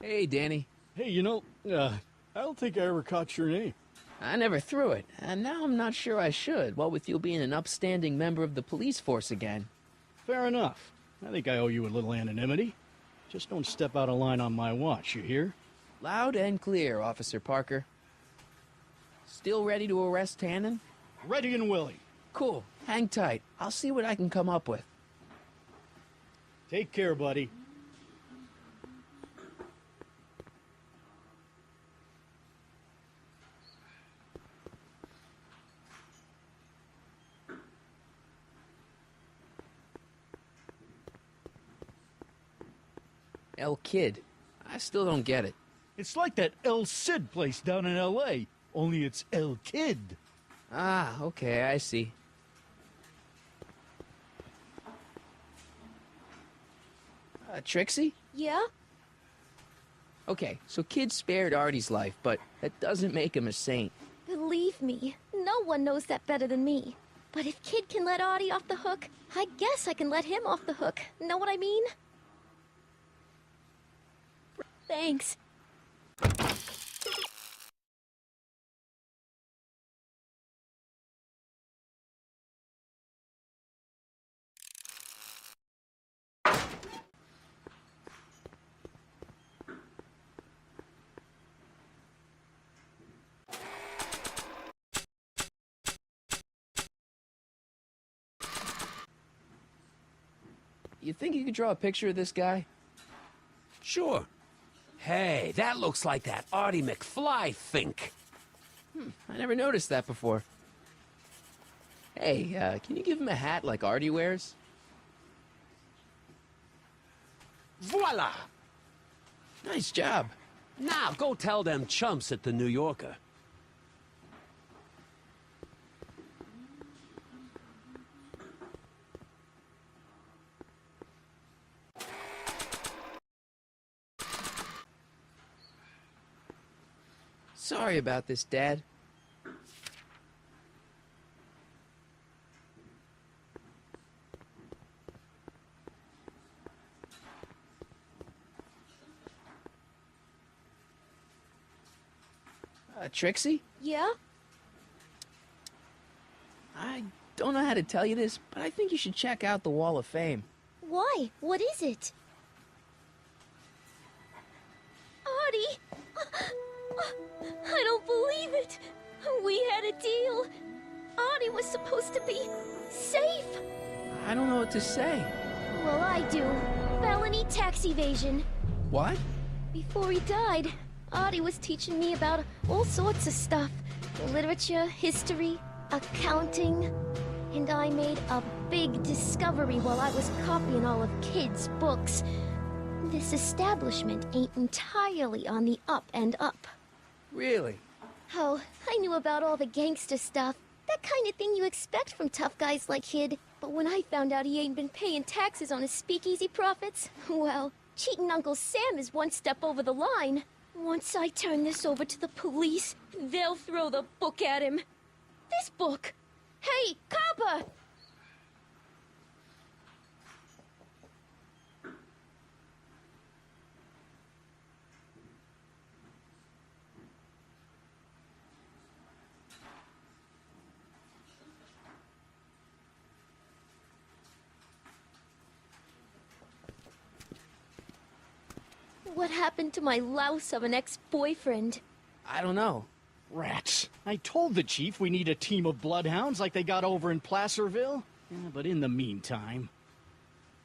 Hey, Danny. Hey, you know, I don't think I ever caught your name. I never threw it, and now I'm not sure I should, what with you being an upstanding member of the police force again. Fair enough. I think I owe you a little anonymity. Just don't step out of line on my watch, you hear? Loud and clear, Officer Parker. Still ready to arrest Tannen? Ready and willing. Cool. Hang tight. I'll see what I can come up with. Take care, buddy. El Kid. I still don't get it. It's like that El Cid place down in L.A., only it's El Kid. Ah, okay, I see. Trixie? Yeah? Okay, so Kid spared Artie's life, but that doesn't make him a saint. Believe me, no one knows that better than me. But if Kid can let Artie off the hook, I guess I can let him off the hook. Know what I mean? Thanks. You think you could draw a picture of this guy? Sure. Hey, that looks like that Artie McFly think. I never noticed that before. Hey, can you give him a hat like Artie wears? Voila! Nice job. Now, go tell them chumps at the New Yorker. Sorry about this, Dad. Trixie? Yeah? I don't know how to tell you this, but I think you should check out the Wall of Fame. Why? What is it? Artie! I don't believe it! We had a deal! Artie was supposed to be safe! I don't know what to say. Well, I do. Felony tax evasion. What? Before he died, Artie was teaching me about all sorts of stuff. Literature, history, accounting. And I made a big discovery while I was copying all of Kid's books. This establishment ain't entirely on the up and up. Really? Oh, I knew about all the gangster stuff. That kind of thing you expect from tough guys like Kid. But when I found out he ain't been paying taxes on his speakeasy profits, well, cheating Uncle Sam is one step over the line. Once I turn this over to the police, they'll throw the book at him. This book! Hey, copper! What happened to my louse of an ex-boyfriend? I don't know. Rats. I told the chief we need a team of bloodhounds like they got over in Placerville. Yeah, but in the meantime...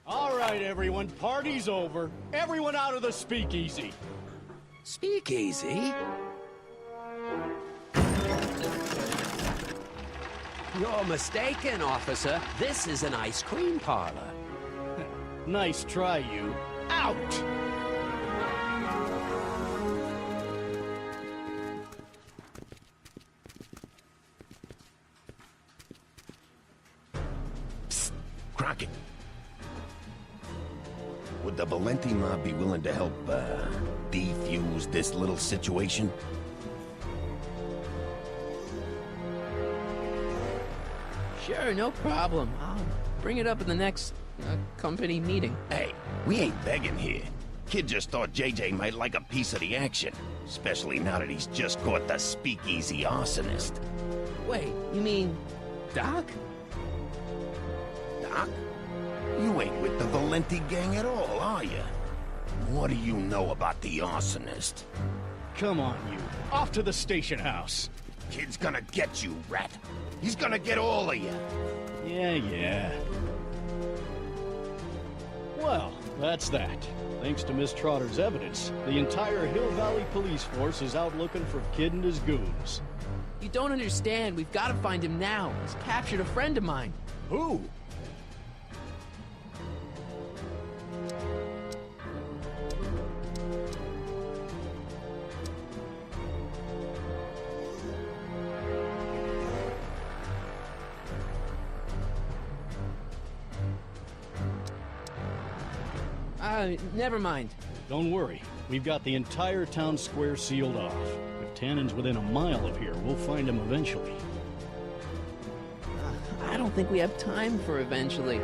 All right, everyone, party's over. Everyone out of the speakeasy. Speakeasy? You're mistaken, officer. This is an ice cream parlor. Nice try, you. Out! Crockett. Would the Valenti mob be willing to help, defuse this little situation? Sure, no problem. I'll bring it up at the next company meeting. Hey, we ain't begging here. Kid just thought JJ might like a piece of the action, especially now that he's just caught the speakeasy arsonist. Wait, you mean Doc? Doc? You ain't with the Valenti gang at all, are you? What do you know about the arsonist? Come on, you. Off to the station house. Kid's gonna get you, rat. He's gonna get all of you. Yeah. Well, that's that. Thanks to Miss Trotter's evidence, the entire Hill Valley police force is out looking for Kid and his goons. You don't understand. We've got to find him now. He's captured a friend of mine. Who? Never mind. Don't worry. We've got the entire town square sealed off. If Tannen's within a mile of here, we'll find him eventually. I don't think we have time for eventually.